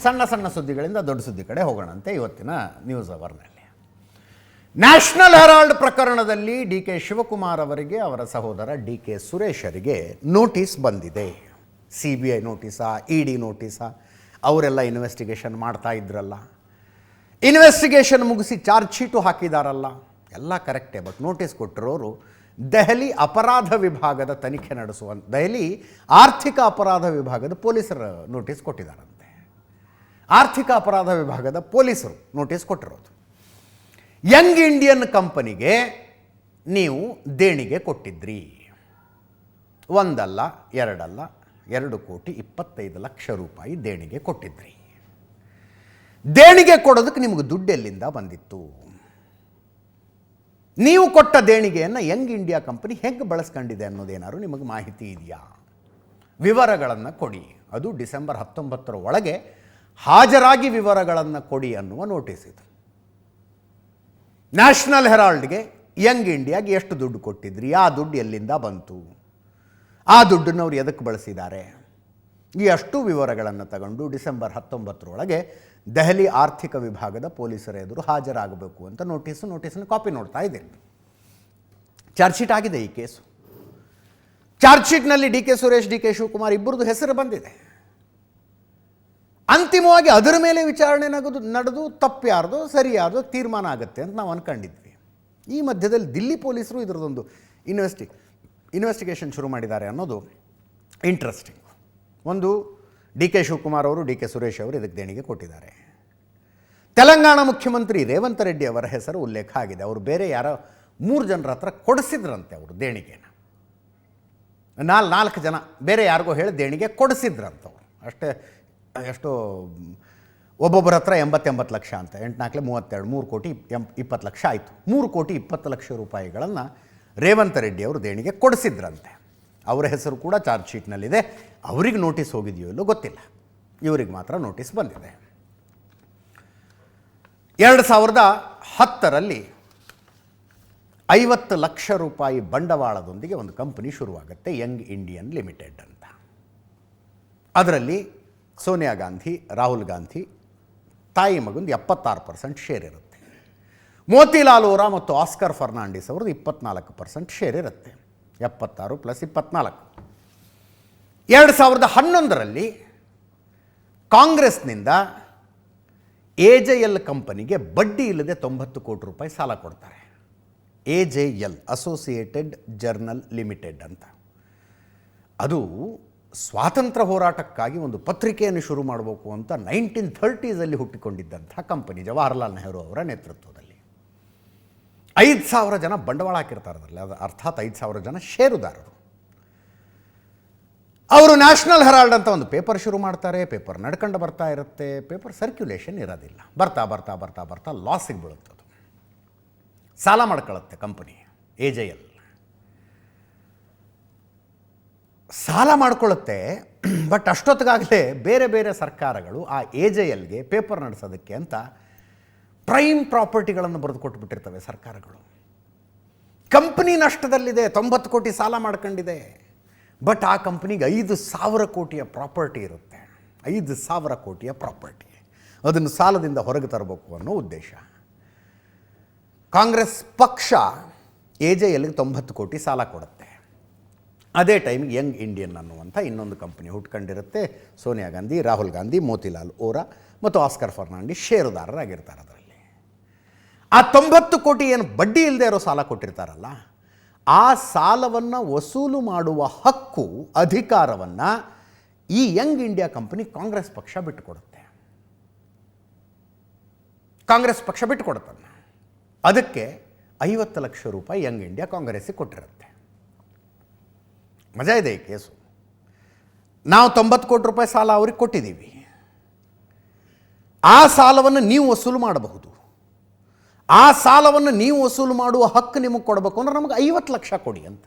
ಸಣ್ಣ ಸಣ್ಣ ಸುದ್ದಿಗಳಿಂದ ದೊಡ್ಡ ಸುದ್ದಿ ಕಡೆ ಹೋಗೋಣಂತೆ ಇವತ್ತಿನ ನ್ಯೂಸ್ ಅವರ್ನಲ್ಲಿ. ನ್ಯಾಷನಲ್ ಹೆರಾಲ್ಡ್ ಪ್ರಕರಣದಲ್ಲಿ ಡಿ ಕೆ ಶಿವಕುಮಾರ್ ಅವರಿಗೆ ಅವರ ಸಹೋದರ ಡಿ ಕೆ ಸುರೇಶರಿಗೆ ನೋಟಿಸ್ ಬಂದಿದೆ. CBI ನೋಟಿಸಾ, ED ನೋಟಿಸಾ? ಅವರೆಲ್ಲ ಇನ್ವೆಸ್ಟಿಗೇಷನ್ ಮಾಡ್ತಾ ಇದ್ರಲ್ಲ, ಇನ್ವೆಸ್ಟಿಗೇಷನ್ ಮುಗಿಸಿ ಚಾರ್ಜ್ ಶೀಟು ಹಾಕಿದಾರಲ್ಲ, ಎಲ್ಲ ಕರೆಕ್ಟೇ. ಬಟ್ ನೋಟಿಸ್ ಕೊಟ್ಟಿರೋರು ದೆಹಲಿ ಅಪರಾಧ ವಿಭಾಗದ ತನಿಖೆ ನಡೆಸುವ ದೆಹಲಿ ಆರ್ಥಿಕ ಅಪರಾಧ ವಿಭಾಗದ ಪೊಲೀಸರು ನೋಟಿಸ್ ಕೊಟ್ಟಿದ್ದಾರಂತೆ. ಆರ್ಥಿಕ ಅಪರಾಧ ವಿಭಾಗದ ಪೊಲೀಸರು ನೋಟಿಸ್ ಕೊಟ್ಟಿರೋದು. ಯಂಗ್ ಇಂಡಿಯನ್ ಕಂಪನಿಗೆ ನೀವು ದೇಣಿಗೆ ಕೊಟ್ಟಿದ್ರಿ, ಒಂದಲ್ಲ ಎರಡಲ್ಲ, 2,25,00,000 ರೂಪಾಯಿ ದೇಣಿಗೆ ಕೊಟ್ಟಿದ್ರಿ. ದೇಣಿಗೆ ಕೊಡೋದಕ್ಕೆ ನಿಮಗೆ ದುಡ್ಡು ಎಲ್ಲಿಂದ ಬಂದಿತ್ತು? ನೀವು ಕೊಟ್ಟ ದೇಣಿಗೆಯನ್ನು ಯಂಗ್ ಇಂಡಿಯಾ ಕಂಪನಿ ಹೇಗೆ ಬಳಸ್ಕೊಂಡಿದೆ ಅನ್ನೋದೇನಾದ್ರು ನಿಮಗೆ ಮಾಹಿತಿ ಇದೆಯಾ? ವಿವರಗಳನ್ನು ಕೊಡಿ. ಅದು ಡಿಸೆಂಬರ್ 19 ಒಳಗೆ ಹಾಜರಾಗಿ ವಿವರಗಳನ್ನು ಕೊಡಿ ಅನ್ನುವ ನೋಟಿಸ್ ಇದು. ನ್ಯಾಷನಲ್ ಹೆರಾಲ್ಡ್ಗೆ ಯಂಗ್ ಇಂಡಿಯಾಗೆ ಎಷ್ಟು ದುಡ್ಡು ಕೊಟ್ಟಿದ್ರಿ? ಆ ದುಡ್ಡು ಎಲ್ಲಿಂದ ಬಂತು? ಆ ದುಡ್ಡನ್ನು ಅವ್ರು ಎದಕ್ಕೆ ಬಳಸಿದ್ದಾರೆ? ಈ ಅಷ್ಟು ವಿವರಗಳನ್ನು ತಗೊಂಡು ಡಿಸೆಂಬರ್ 19 ಒಳಗೆ ದೆಹಲಿ ಆರ್ಥಿಕ ವಿಭಾಗದ ಪೊಲೀಸರ ಎದುರು ಹಾಜರಾಗಬೇಕು ಅಂತ ನೋಟಿಸನ್ನು ಕಾಪಿ ನೋಡ್ತಾ ಇದ್ದೇನೆ. ಚಾರ್ಜ್ ಶೀಟ್ ಆಗಿದೆ ಈ ಕೇಸು. ಚಾರ್ಜ್ ಶೀಟ್ನಲ್ಲಿ D K Suresh, D K Shivakumar ಇಬ್ಬರದು ಹೆಸರು ಬಂದಿದೆ. ಅಂತಿಮವಾಗಿ ಅದರ ಮೇಲೆ ವಿಚಾರಣೆ ನಡೆದು ತಪ್ಪು ಯಾರ್ದು ಸರಿ ಯಾರ್ದು ತೀರ್ಮಾನ ಆಗುತ್ತೆ ಅಂತ ನಾವು ಅಂದ್ಕೊಂಡಿದ್ವಿ. ಈ ಮಧ್ಯದಲ್ಲಿ ದಿಲ್ಲಿ ಪೊಲೀಸರು ಇದರದೊಂದು ಇನ್ವೆಸ್ಟಿಗೇಷನ್ ಶುರು ಮಾಡಿದ್ದಾರೆ ಅನ್ನೋದು ಇಂಟ್ರೆಸ್ಟಿಂಗ್. ಒಂದು, ಡಿ ಕೆ ಶಿವಕುಮಾರ್ ಅವರು, ಡಿ ಕೆ ಸುರೇಶ್ ಅವರು ಇದಕ್ಕೆ ದೇಣಿಗೆ ಕೊಟ್ಟಿದ್ದಾರೆ. ತೆಲಂಗಾಣ ಮುಖ್ಯಮಂತ್ರಿ ರೇವಂತ್ ರೆಡ್ಡಿ ಅವರ ಹೆಸರು ಉಲ್ಲೇಖ ಆಗಿದೆ. ಅವರು ಬೇರೆ ಯಾರೋ 3 ಜನರ ಹತ್ರ ಕೊಡಿಸಿದ್ರಂತೆ ಅವರು ದೇಣಿಗೆನ. 4 ಜನ ಬೇರೆ ಯಾರಿಗೋ ಹೇಳಿ ದೇಣಿಗೆ ಕೊಡಿಸಿದ್ರಂತವ್ರು. ಅಷ್ಟೇ, ಎಷ್ಟೋ ಒಬ್ಬೊಬ್ಬರ ಹತ್ರ 80 ಲಕ್ಷ ಅಂತ, 8 4 32, 3,20,00,000 ಆಯಿತು. 3,20,00,000 ರೂಪಾಯಿಗಳನ್ನು ರೇವಂತ್ ರೆಡ್ಡಿ ಅವರು ದೇಣಿಗೆ ಕೊಡಿಸಿದ್ರಂತೆ. ಅವರ ಹೆಸರು ಕೂಡ ಚಾರ್ಜ್ ಶೀಟ್ನಲ್ಲಿದೆ. ಅವರಿಗೆ ನೋಟಿಸ್ ಹೋಗಿದೆಯೋ ಇಲ್ಲೋ ಗೊತ್ತಿಲ್ಲ, ಇವರಿಗೆ ಮಾತ್ರ ನೋಟಿಸ್ ಬಂದಿದೆ. 2010ರಲ್ಲಿ 50 ಲಕ್ಷ ರೂಪಾಯಿ ಬಂಡವಾಳದೊಂದಿಗೆ ಒಂದು ಕಂಪನಿ ಶುರುವಾಗುತ್ತೆ, ಯಂಗ್ ಇಂಡಿಯನ್ ಲಿಮಿಟೆಡ್ ಅಂತ. ಅದರಲ್ಲಿ ಸೋನಿಯಾ ಗಾಂಧಿ, ರಾಹುಲ್ ಗಾಂಧಿ ತಾಯಿ ಮಗಂದು 76% ಶೇರ್ ಇರುತ್ತೆ. ಮೋತಿಲಾಲ್ ವೋರಾ ಮತ್ತು ಆಸ್ಕರ್ ಫರ್ನಾಂಡಿಸ್ ಅವ್ರದ್ದು 24% ಶೇರ್ ಇರುತ್ತೆ. 76 + 24. 2011ರಲ್ಲಿ ಕಾಂಗ್ರೆಸ್ನಿಂದ AJL ಕಂಪನಿಗೆ ಬಡ್ಡಿ ಇಲ್ಲದೆ 90 ಕೋಟಿ ರೂಪಾಯಿ ಸಾಲ ಕೊಡ್ತಾರೆ. AJL, ಅಸೋಸಿಯೇಟೆಡ್ ಜರ್ನಲ್ ಲಿಮಿಟೆಡ್ ಅಂತ. ಅದು ಸ್ವಾತಂತ್ರ್ಯ ಹೋರಾಟಕ್ಕಾಗಿ ಒಂದು ಪತ್ರಿಕೆಯನ್ನು ಶುರು ಮಾಡಬೇಕು ಅಂತ 1930s ಹುಟ್ಟಿಕೊಂಡಿದ್ದಂಥ ಕಂಪನಿ, ಜವಾಹರ್ಲಾಲ್ ನೆಹರು ಅವರ ನೇತೃತ್ವದಲ್ಲಿ. 5,000 ಜನ ಬಂಡವಾಳ ಹಾಕಿರ್ತಾರೆ ಅದರಲ್ಲಿ. ಅದು ಅರ್ಥಾತ್ 5,000 ಜನ ಷೇರುದಾರರು. ಅವರು ನ್ಯಾಷನಲ್ ಹೆರಾಲ್ಡ್ ಅಂತ ಒಂದು ಪೇಪರ್ ಶುರು ಮಾಡ್ತಾರೆ. ಪೇಪರ್ ನಡ್ಕೊಂಡು ಬರ್ತಾ ಇರುತ್ತೆ. ಪೇಪರ್ ಸರ್ಕ್ಯುಲೇಷನ್ ಇರೋದಿಲ್ಲ. ಬರ್ತಾ ಬರ್ತಾ ಬರ್ತಾ ಬರ್ತಾ ಲಾಸಿಗೆ ಬೀಳುತ್ತದು. ಸಾಲ ಮಾಡ್ಕೊಳ್ಳುತ್ತೆ ಕಂಪನಿ AJL. ಸಾಲ ಮಾಡ್ಕೊಳ್ಳುತ್ತೆ. ಬಟ್ ಅಷ್ಟೊತ್ತಿಗಾಗಲೇ ಬೇರೆ ಬೇರೆ ಸರ್ಕಾರಗಳು ಆ AJLಗೆ ಪೇಪರ್ ನಡೆಸೋದಕ್ಕೆ ಅಂತ ಪ್ರೈಮ್ ಪ್ರಾಪರ್ಟಿಗಳನ್ನು ಬರೆದು ಕೊಟ್ಟುಬಿಟ್ಟಿರ್ತವೆ ಸರ್ಕಾರಗಳು. ಕಂಪನಿ ನಷ್ಟದಲ್ಲಿದೆ, 90 ಕೋಟಿ ಸಾಲ ಮಾಡ್ಕೊಂಡಿದೆ. ಬಟ್ ಆ ಕಂಪ್ನಿಗೆ 5,000 ಕೋಟಿಯ ಪ್ರಾಪರ್ಟಿ ಇರುತ್ತೆ. 5,000 ಕೋಟಿಯ ಪ್ರಾಪರ್ಟಿ. ಅದನ್ನು ಸಾಲದಿಂದ ಹೊರಗೆ ತರಬೇಕು ಅನ್ನೋ ಉದ್ದೇಶ. ಕಾಂಗ್ರೆಸ್ ಪಕ್ಷ AJLಗೆ 90 ಕೋಟಿ ಸಾಲ ಕೊಡುತ್ತೆ. ಅದೇ ಟೈಮಿಗೆ ಯಂಗ್ ಇಂಡಿಯನ್ ಅನ್ನುವಂಥ ಇನ್ನೊಂದು ಕಂಪನಿ ಹುಟ್ಕೊಂಡಿರುತ್ತೆ. ಸೋನಿಯಾ ಗಾಂಧಿ, ರಾಹುಲ್ ಗಾಂಧಿ, ಮೋತಿಲಾಲ್ ವೋರಾ ಮತ್ತು ಆಸ್ಕರ್ ಫರ್ನಾಂಡಿಸ್ ಷೇರುದಾರರಾಗಿರ್ತಾರೆ ಅದರಲ್ಲಿ. ಆ 90 ಕೋಟಿ ಏನು ಬಡ್ಡಿ ಇಲ್ಲದೆ ಇರೋ ಸಾಲ ಕೊಟ್ಟಿರ್ತಾರಲ್ಲ, ಆ ಸಾಲವನ್ನು ವಸೂಲು ಮಾಡುವ ಹಕ್ಕು, ಅಧಿಕಾರವನ್ನು ಈ ಯಂಗ್ ಇಂಡಿಯಾ ಕಂಪನಿ ಕಾಂಗ್ರೆಸ್ ಪಕ್ಷ ಬಿಟ್ಟುಕೊಡುತ್ತೆ. ಕಾಂಗ್ರೆಸ್ ಪಕ್ಷ ಬಿಟ್ಟುಕೊಡುತ್ತನ್ನ. ಅದಕ್ಕೆ 50 ಲಕ್ಷ ರೂಪಾಯಿ ಯಂಗ್ ಇಂಡಿಯಾ ಕಾಂಗ್ರೆಸ್ಸಿಗೆ ಕೊಟ್ಟಿರುತ್ತೆ. ಮಜಾ ಇದೆ ಈ ಕೇಸು. ನಾವು 90 ಕೋಟಿ ರೂಪಾಯಿ ಸಾಲ ಅವ್ರಿಗೆ ಕೊಟ್ಟಿದ್ದೀವಿ. ಆ ಸಾಲವನ್ನು ನೀವು ವಸೂಲು ಮಾಡಬಹುದು. ಆ ಸಾಲವನ್ನು ನೀವು ವಸೂಲು ಮಾಡುವ ಹಕ್ಕು ನಿಮಗೆ ಕೊಡಬೇಕು ಅಂದ್ರೆ ನಮಗೆ 50 ಲಕ್ಷ ಕೊಡಿ ಅಂತ.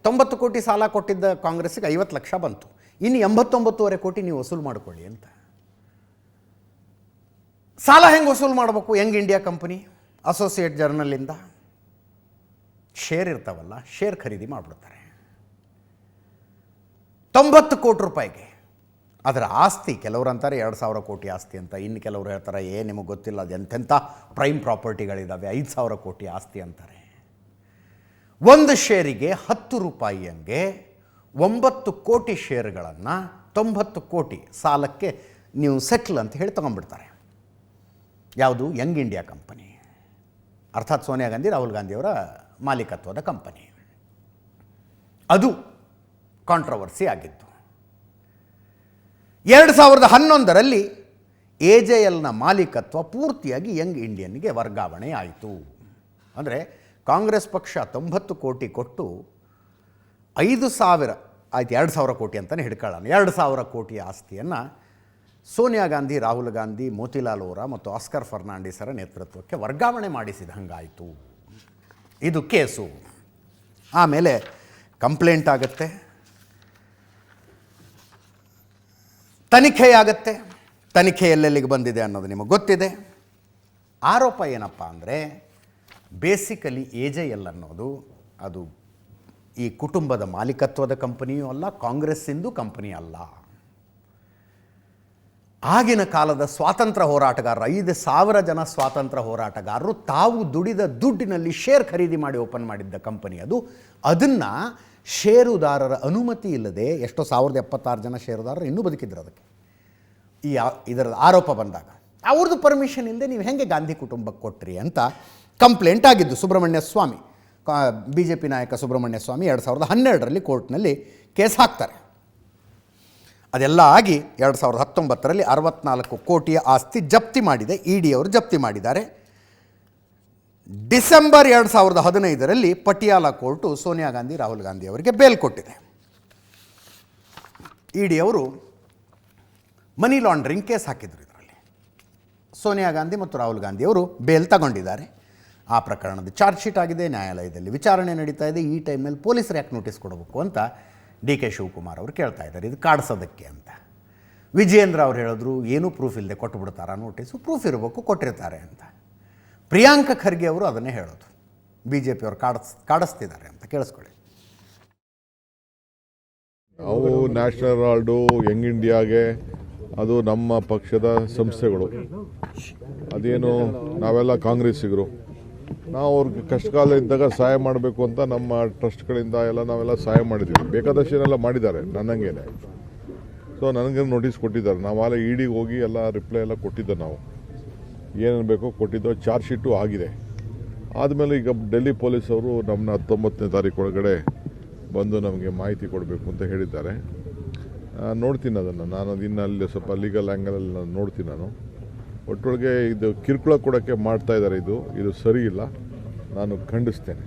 90 ಕೋಟಿ ಸಾಲ ಕೊಟ್ಟಿದ್ದ ಕಾಂಗ್ರೆಸ್ಸಿಗೆ 50 ಲಕ್ಷ ಬಂತು. ಇನ್ನು 89.5 ಕೋಟಿ ನೀವು ವಸೂಲು ಮಾಡಿಕೊಳ್ಳಿ ಅಂತ. ಸಾಲ ಹೆಂಗೆ ವಸೂಲು ಮಾಡಬೇಕು? ಯಂಗ್ ಇಂಡಿಯಾ ಕಂಪನಿ ಅಸೋಸಿಯೇಟ್ ಜರ್ನಲಿಂದ ಶೇರ್ ಇರ್ತಾವಲ್ಲ, ಶೇರ್ ಖರೀದಿ ಮಾಡಿಬಿಡ್ತಾರೆ 90 ಕೋಟಿ ರೂಪಾಯಿಗೆ. ಅದರ ಆಸ್ತಿ ಕೆಲವರು ಅಂತಾರೆ 2,000 ಕೋಟಿ ಆಸ್ತಿ ಅಂತ, ಇನ್ನು ಕೆಲವರು ಹೇಳ್ತಾರೆ ನಿಮಗೆ ಗೊತ್ತಿಲ್ಲ ಅದು ಎಂತೆಂಥ ಪ್ರೈಮ್ ಪ್ರಾಪರ್ಟಿಗಳಿದ್ದಾವೆ 5,000 ಕೋಟಿ ಆಸ್ತಿ ಅಂತಾರೆ. ಒಂದು ಶೇರಿಗೆ 10 ರೂಪಾಯಿ ಹಂಗೆ 9 ಕೋಟಿ ಶೇರ್ಗಳನ್ನು 90 ಕೋಟಿ ಸಾಲಕ್ಕೆ ನೀವು ಸೆಟ್ಲ್ ಅಂತ ಹೇಳಿ ತೊಗೊಂಡ್ಬಿಡ್ತಾರೆ. ಯಾವುದು? ಯಂಗ್ ಇಂಡಿಯಾ ಕಂಪನಿ, ಅರ್ಥಾತ್ ಸೋನಿಯಾ ಗಾಂಧಿ ರಾಹುಲ್ ಗಾಂಧಿಯವರ ಮಾಲೀಕತ್ವದ ಕಂಪನಿ. ಅದು ಕಾಂಟ್ರವರ್ಸಿ ಆಗಿತ್ತು. 2011ರಲ್ಲಿ AJLನ ಮಾಲೀಕತ್ವ ಪೂರ್ತಿಯಾಗಿ ಯಂಗ್ ಇಂಡಿಯನ್ಗೆ ವರ್ಗಾವಣೆ ಆಯಿತು. ಅಂದರೆ ಕಾಂಗ್ರೆಸ್ ಪಕ್ಷ 90 ಕೋಟಿ ಕೊಟ್ಟು 5,000 ಆಯ್ತು, 2,000 ಕೋಟಿ ಅಂತಲೇ ಹಿಡ್ಕೊಳ್ಳೋಣ, 2,000 ಕೋಟಿ ಆಸ್ತಿಯನ್ನು ಸೋನಿಯಾ ಗಾಂಧಿ, ರಾಹುಲ್ ಗಾಂಧಿ, ಮೋತಿಲಾಲ್ ವೋರಾ ಮತ್ತು ಆಸ್ಕರ್ ಫರ್ನಾಂಡಿಸರ ನೇತೃತ್ವಕ್ಕೆ ವರ್ಗಾವಣೆ ಮಾಡಿಸಿದ ಹಂಗಾಯಿತು. ಇದು ಕೇಸು. ಆಮೇಲೆ ಕಂಪ್ಲೇಂಟ್ ಆಗುತ್ತೆ, ತನಿಖೆಯಾಗತ್ತೆ. ತನಿಖೆ ಎಲ್ಲೆಲ್ಲಿಗೆ ಬಂದಿದೆ ಅನ್ನೋದು ನಿಮಗೆ ಗೊತ್ತಿದೆ. ಆರೋಪ ಏನಪ್ಪ ಅಂದರೆ ಬೇಸಿಕಲಿ AJL ಅನ್ನೋದು ಅದು ಈ ಕುಟುಂಬದ ಮಾಲೀಕತ್ವದ ಕಂಪನಿಯೂ ಅಲ್ಲ, ಕಾಂಗ್ರೆಸ್ಸಿಂದು ಕಂಪನಿ ಅಲ್ಲ. ಆಗಿನ ಕಾಲದ ಸ್ವಾತಂತ್ರ್ಯ ಹೋರಾಟಗಾರರು 5,000 ಜನ ಸ್ವಾತಂತ್ರ್ಯ ಹೋರಾಟಗಾರರು ತಾವು ದುಡಿದ ದುಡ್ಡಿನಲ್ಲಿ ಶೇರ್ ಖರೀದಿ ಮಾಡಿ ಓಪನ್ ಮಾಡಿದ್ದ ಕಂಪನಿ ಅದು. ಅದನ್ನು ಷೇರುದಾರರ ಅನುಮತಿ ಇಲ್ಲದೆ ಎಷ್ಟೋ 1,076 ಜನ ಷೇರುದಾರರು ಇನ್ನೂ ಬದುಕಿದ್ರು. ಅದಕ್ಕೆ ಇದರ ಆರೋಪ ಬಂದಾಗ ಅವ್ರದ್ದು ಪರ್ಮಿಷನ್ ಇಲ್ಲದೆ ನೀವು ಹೇಗೆ ಗಾಂಧಿ ಕುಟುಂಬಕ್ಕೆ ಕೊಟ್ರಿ ಅಂತ ಕಂಪ್ಲೇಂಟ್ ಆಗಿದ್ದು. ಸುಬ್ರಹ್ಮಣ್ಯ ಸ್ವಾಮಿ, BJP ನಾಯಕ ಸುಬ್ರಹ್ಮಣ್ಯ ಸ್ವಾಮಿ 2012ರಲ್ಲಿ ಕೋರ್ಟ್ನಲ್ಲಿ ಕೇಸ್ ಹಾಕ್ತಾರೆ. ಅದೆಲ್ಲ ಆಗಿ 2019ರಲ್ಲಿ 64 ಕೋಟಿಯ ಆಸ್ತಿ ಜಪ್ತಿ ಮಾಡಿದೆ, ED ಅವರು ಜಪ್ತಿ ಮಾಡಿದ್ದಾರೆ. ಡಿಸೆಂಬರ್ 2015ರಲ್ಲಿ ಪಟಿಯಾಲ ಕೋರ್ಟು ಸೋನಿಯಾ ಗಾಂಧಿ, ರಾಹುಲ್ ಗಾಂಧಿ ಅವರಿಗೆ ಬೇಲ್ ಕೊಟ್ಟಿದೆ. ED ಅವರು ಮನಿ ಲಾಂಡ್ರಿಂಗ್ ಕೇಸ್ ಹಾಕಿದರು. ಇದರಲ್ಲಿ ಸೋನಿಯಾ ಗಾಂಧಿ ಮತ್ತು ರಾಹುಲ್ ಗಾಂಧಿ ಅವರು ಬೇಲ್ ತಗೊಂಡಿದ್ದಾರೆ. ಆ ಪ್ರಕರಣದ ಚಾರ್ಜ್ ಶೀಟ್ ಆಗಿದೆ, ನ್ಯಾಯಾಲಯದಲ್ಲಿ ವಿಚಾರಣೆ ನಡೀತಾ ಇದೆ. ಈ ಟೈಮ್ನಲ್ಲಿ ಪೊಲೀಸರು ಯಾಕೆ ನೋಟಿಸ್ ಕೊಡಬೇಕು ಅಂತ DK ಶಿವಕುಮಾರ್ ಅವರು ಕೇಳ್ತಾ ಇದ್ದಾರೆ, ಇದು ಕಾಡಿಸೋದಕ್ಕೆ ಅಂತ. ವಿಜಯೇಂದ್ರ ಅವ್ರು ಹೇಳಿದ್ರು ಏನೂ ಪ್ರೂಫ್ ಇಲ್ಲದೆ ಕೊಟ್ಟು ಬಿಡ್ತಾರಾ ನೋಟಿಸು, ಪ್ರೂಫ್ ಇರಬೇಕು, ಕೊಟ್ಟಿರ್ತಾರೆ ಅಂತ. ಪ್ರಿಯಾಂಕ ಖರ್ಗೆ ಅವರು ಅದನ್ನೇ ಹೇಳೋದು, BJP ಅವರು ಕಾಡಿಸ್ತಿದ್ದಾರೆ ಅಂತ. ಕೇಳಿಸ್ಕೊಳ್ಳಿ. ನಾವು ನ್ಯಾಷನಲ್ ಹೆರಾಲ್ಡು, ಯಂಗ್ ಇಂಡಿಯಾಗೆ ಅದು ನಮ್ಮ ಪಕ್ಷದ ಸಂಸ್ಥೆಗಳು. ಅದೇನು ನಾವೆಲ್ಲ ಕಾಂಗ್ರೆಸ್ಸಿಗರು, ನಾವು ಅವ್ರಿಗೆ ಕಷ್ಟಕಾಲ ಇದ್ದಾಗ ಸಹಾಯ ಮಾಡಬೇಕು ಅಂತ ನಮ್ಮ ಟ್ರಸ್ಟ್ಗಳಿಂದ ನಾವೆಲ್ಲ ಸಹಾಯ ಮಾಡಿದ್ದೀವಿ. ಬೇಕಾದಷ್ಟೇನೆಲ್ಲ ಮಾಡಿದ್ದಾರೆ ನನ್ನಂಗೇನೆ. ಸೊ ನನಗೆ ನೋಟಿಸ್ ಕೊಟ್ಟಿದ್ದಾರೆ. ನಾವೆಲ್ಲ EDಗೆ ಹೋಗಿ ಎಲ್ಲ ರಿಪ್ಲೈ ಎಲ್ಲ ಕೊಟ್ಟಿದ್ದೆ. ನಾವು ಏನೇನು ಬೇಕೋ ಕೊಟ್ಟಿದ್ದೋ. ಚಾರ್ಜ್ ಶೀಟು ಆಗಿದೆ. ಆದಮೇಲೆ ಈಗ ಡೆಲ್ಲಿ ಪೊಲೀಸವರು ನಮ್ಮನ್ನ 19ನೇ ತಾರೀಕು ಒಳಗಡೆ ಬಂದು ನಮಗೆ ಮಾಹಿತಿ ಕೊಡಬೇಕು ಅಂತ ಹೇಳಿದ್ದಾರೆ. ನೋಡ್ತೀನಿ ಅದನ್ನು. ನಾನು ಇನ್ನು ಅಲ್ಲಿ ಸ್ವಲ್ಪ ಲೀಗಲ್ ಆ್ಯಂಗಲಲ್ಲಿ ನಾನು ನೋಡ್ತೀನಿ. ನಾನು ಒಟ್ಟೊಳಗೆ ಇದು ಕಿರುಕುಳ ಕೊಡೋಕ್ಕೆ ಮಾಡ್ತಾ ಇದ್ದಾರೆ. ಇದು ಸರಿ ಇಲ್ಲ, ನಾನು ಖಂಡಿಸ್ತೇನೆ.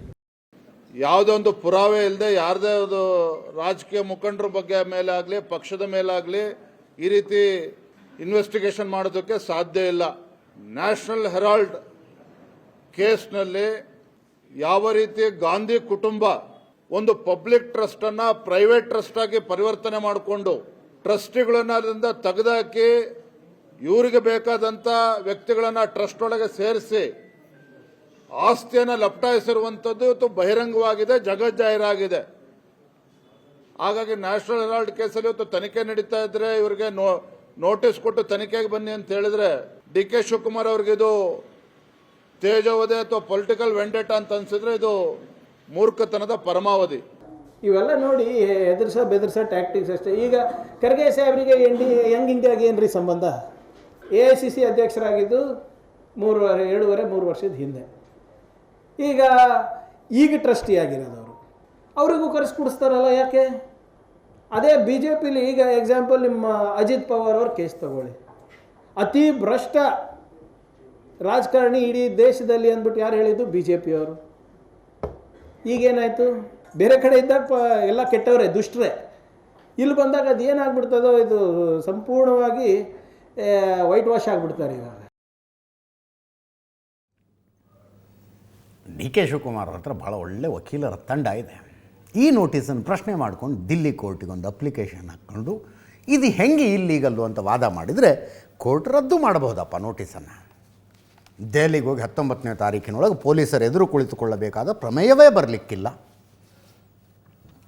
ಯಾವುದೇ ಒಂದು ಪುರಾವೆ ಇಲ್ಲದೆ ಯಾರದೇ ಒಂದು ರಾಜಕೀಯ ಮುಖಂಡರ ಬಗ್ಗೆ ಮೇಲೆ ಆಗಲಿ, ಪಕ್ಷದ ಮೇಲಾಗಲಿ ಈ ರೀತಿ ಇನ್ವೆಸ್ಟಿಗೇಷನ್ ಮಾಡೋದಕ್ಕೆ ಸಾಧ್ಯ ಇಲ್ಲ. ನ್ಯಾಷನಲ್ ಹೆರಾಲ್ಡ್ ಕೇಸ್ನಲ್ಲಿ ಯಾವ ರೀತಿ ಗಾಂಧಿ ಕುಟುಂಬ ಒಂದು ಪಬ್ಲಿಕ್ ಟ್ರಸ್ಟ್ ಅನ್ನ ಪ್ರೈವೇಟ್ ಟ್ರಸ್ಟ್ ಆಗಿ ಪರಿವರ್ತನೆ ಮಾಡಿಕೊಂಡು ಟ್ರಸ್ಟಿಗಳನ್ನ ಅದರಿಂದ ತೆಗೆದುಹಾಕಿ ಇವರಿಗೆ ಬೇಕಾದಂತ ವ್ಯಕ್ತಿಗಳನ್ನ ಟ್ರಸ್ಟ್ ಒಳಗೆ ಸೇರಿಸಿ ಆಸ್ತಿಯನ್ನು ಲಪಟಾಯಿಸಿರುವಂತದ್ದು ಇವತ್ತು ಬಹಿರಂಗವಾಗಿದೆ, ಜಗಜ್ಜಾಹೀರಾಗಿದೆ. ಹಾಗಾಗಿ ನ್ಯಾಷನಲ್ ಹೆರಾಲ್ಡ್ ಕೇಸಲ್ಲಿ ಇವತ್ತು ತನಿಖೆ ನಡೀತಾ ಇದ್ರೆ ಇವರಿಗೆ ನೋಟಿಸ್ ಕೊಟ್ಟು ತನಿಖೆಗೆ ಬನ್ನಿ ಅಂತ ಹೇಳಿದ್ರೆ DK ಶಿವಕುಮಾರ್ ಅವ್ರಿಗೆ ಇದು ತೇಜೋವಧೆ ಅಥವಾ ಪೊಲಿಟಿಕಲ್ ವೆಂಡೇಟ ಅಂತ ಅನ್ಸಿದ್ರೆ ಇದು ಮೂರ್ಖತನದ ಪರಮಾವಧಿ. ಇವೆಲ್ಲ ನೋಡಿ ಬೆದರ್ಸ ಟ್ಯಾಕ್ಟಿಕ್ಸ್ ಅಷ್ಟೇ. ಈಗ ಖರ್ಗೆ ಸಾಹೇಬರಿಗೆ ಯಂಗ್ ಇಂಡಿಯಾಗೆ ಏನ್ರಿ ಸಂಬಂಧ? AICC ಅಧ್ಯಕ್ಷರಾಗಿದ್ದು 2.5-3 ವರ್ಷದ ಹಿಂದೆ. ಈಗ ಟ್ರಸ್ಟಿ ಆಗಿರೋದವರು, ಅವರಿಗೂ ಕರೆಸ್ಕೊಡಿಸ್ತಾರಲ್ಲ, ಯಾಕೆ? ಅದೇ BJPಲಿ ಈಗ ಎಕ್ಸಾಂಪಲ್ ನಿಮ್ಮ ಅಜಿತ್ ಪವಾರ್ ಅವ್ರ ಕೇಸ್ ತಗೊಳ್ಳಿ. ಅತಿ ಭ್ರಷ್ಟ ರಾಜಕಾರಣಿ ಇಡೀ ದೇಶದಲ್ಲಿ ಅಂದ್ಬಿಟ್ಟು ಯಾರು ಹೇಳಿದ್ದು? BJP ಅವರು. ಈಗೇನಾಯಿತು? ಬೇರೆ ಕಡೆ ಇದ್ದಾಗ ಎಲ್ಲ ಕೆಟ್ಟವರೇ, ದುಷ್ಟರೇ. ಇಲ್ಲಿ ಬಂದಾಗ ಅದು ಏನಾಗ್ಬಿಡ್ತದೋ, ಇದು ಸಂಪೂರ್ಣವಾಗಿ ವೈಟ್ ವಾಶ್ ಆಗಿಬಿಡ್ತಾರೆ. ಇವಾಗ DK ಶಿವಕುಮಾರ್ ಹತ್ರ ಭಾಳ ಒಳ್ಳೆ ವಕೀಲರ ತಂಡ ಇದೆ. ಈ ನೋಟಿಸನ್ನು ಪ್ರಶ್ನೆ ಮಾಡ್ಕೊಂಡು ದಿಲ್ಲಿ ಕೋರ್ಟಿಗೆ ಒಂದು ಅಪ್ಲಿಕೇಶನ್ ಹಾಕ್ಕೊಂಡು ಇದು ಹೆಂಗೆ ಇಲ್ಲೀಗಲ್ಲು ಅಂತ ವಾದ ಮಾಡಿದರೆ ಕೋರ್ಟ್ ರದ್ದು ಮಾಡಬಹುದಪ್ಪ ನೋಟಿಸನ್ನು. ದೆಹಲಿಗೆ ಹೋಗಿ 19ನೇ ತಾರೀಕಿನೊಳಗೆ ಪೊಲೀಸರು ಎದುರು ಕುಳಿತುಕೊಳ್ಳಬೇಕಾದ ಪ್ರಮೇಯವೇ ಬರಲಿಕ್ಕಿಲ್ಲ.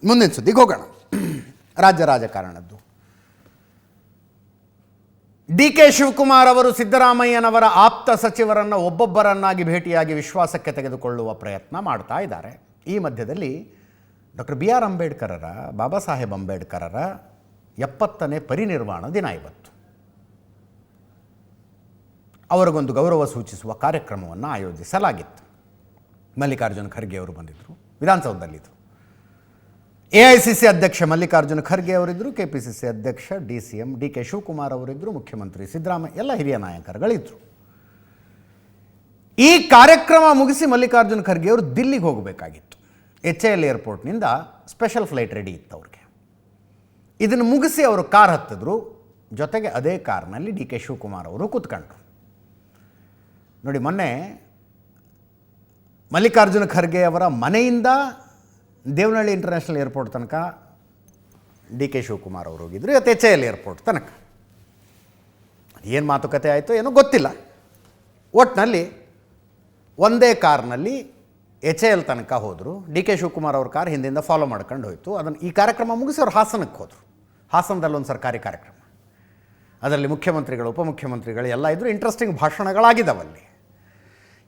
ಮುಂದಿನ ಸುದ್ದಿಗೆ ಹೋಗೋಣ. ರಾಜ್ಯ ರಾಜಕಾರಣದ್ದು ಡಿ ಕೆ ಶಿವಕುಮಾರ್ ಅವರು ಸಿದ್ದರಾಮಯ್ಯನವರ ಆಪ್ತ ಸಚಿವರನ್ನು ಒಬ್ಬೊಬ್ಬರನ್ನಾಗಿ ಭೇಟಿಯಾಗಿ ವಿಶ್ವಾಸಕ್ಕೆ ತೆಗೆದುಕೊಳ್ಳುವ ಪ್ರಯತ್ನ ಮಾಡ್ತಾ ಇದ್ದಾರೆ. ಈ ಮಧ್ಯದಲ್ಲಿ doctor B R ಅಂಬೇಡ್ಕರರ, Baba Saheb ಅಂಬೇಡ್ಕರರ 70ನೇ ಪರಿನಿರ್ವಾಣ ದಿನ ಇವತ್ತು. ಅವರಿಗೊಂದು ಗೌರವ ಸೂಚಿಸುವ ಕಾರ್ಯಕ್ರಮವನ್ನು ಆಯೋಜಿಸಲಾಗಿತ್ತು. ಮಲ್ಲಿಕಾರ್ಜುನ ಖರ್ಗೆ ಅವರು ಬಂದಿದ್ದರು, ವಿಧಾನಸೌಧದಲ್ಲಿದ್ದರು. AICC ಅಧ್ಯಕ್ಷ ಮಲ್ಲಿಕಾರ್ಜುನ ಖರ್ಗೆ ಅವರಿದ್ದರು, KPCC ಅಧ್ಯಕ್ಷ DCM ಡಿ ಕೆ ಶಿವಕುಮಾರ್ ಅವರಿದ್ದರು, ಮುಖ್ಯಮಂತ್ರಿ ಸಿದ್ದರಾಮಯ್ಯ, ಎಲ್ಲ ಹಿರಿಯ ನಾಯಕರುಗಳಿದ್ದರು. ಈ ಕಾರ್ಯಕ್ರಮ ಮುಗಿಸಿ ಮಲ್ಲಿಕಾರ್ಜುನ ಖರ್ಗೆ ಅವರು ದಿಲ್ಲಿಗೆ ಹೋಗಬೇಕಾಗಿತ್ತು. HAL ಏರ್ಪೋರ್ಟ್ನಿಂದ ಸ್ಪೆಷಲ್ ಫ್ಲೈಟ್ ರೆಡಿ ಇತ್ತು ಅವ್ರಿಗೆ. ಇದನ್ನು ಮುಗಿಸಿ ಅವರು ಕಾರ್ ಹತ್ತಿದ್ರು. ಜೊತೆಗೆ ಅದೇ ಕಾರ್ನಲ್ಲಿ ಡಿ ಕೆ ಶಿವಕುಮಾರ್ ಅವರು ಕೂತ್ಕೊಂಡ್ರು. ನೋಡಿ, ಮೊನ್ನೆ ಮಲ್ಲಿಕಾರ್ಜುನ ಖರ್ಗೆ ಅವರ ಮನೆಯಿಂದ ದೇವನಹಳ್ಳಿ ಇಂಟರ್ನ್ಯಾಷನಲ್ ಏರ್ಪೋರ್ಟ್ ತನಕ ಡಿ ಕೆ ಶಿವಕುಮಾರ್ ಅವರು ಹೋಗಿದ್ರು. ಇವತ್ತು HAL ಏರ್ಪೋರ್ಟ್ ತನಕ ಏನು ಮಾತುಕತೆ ಆಯಿತು ಏನೋ ಗೊತ್ತಿಲ್ಲ. ಒಟ್ಟಿನಲ್ಲಿ ಒಂದೇ ಕಾರ್ನಲ್ಲಿ HAL ತನಕ ಹೋದರು. ಡಿ ಕೆ ಶಿವಕುಮಾರ್ ಅವ್ರ ಕಾರ್ ಹಿಂದಿಂದ ಫಾಲೋ ಮಾಡ್ಕೊಂಡು ಹೋಯಿತು. ಅದನ್ನು ಈ ಕಾರ್ಯಕ್ರಮ ಮುಗಿಸಿ ಅವ್ರು ಹಾಸನಕ್ಕೆ ಹೋದರು. ಹಾಸನದಲ್ಲಿ ಒಂದು ಸರ್ಕಾರಿ ಕಾರ್ಯಕ್ರಮ, ಅದರಲ್ಲಿ ಮುಖ್ಯಮಂತ್ರಿಗಳು, ಉಪಮುಖ್ಯಮಂತ್ರಿಗಳು ಎಲ್ಲ ಇದ್ದರು. ಇಂಟ್ರೆಸ್ಟಿಂಗ್ ಭಾಷಣಗಳಾಗಿದ್ದಾವಲ್ಲಿ.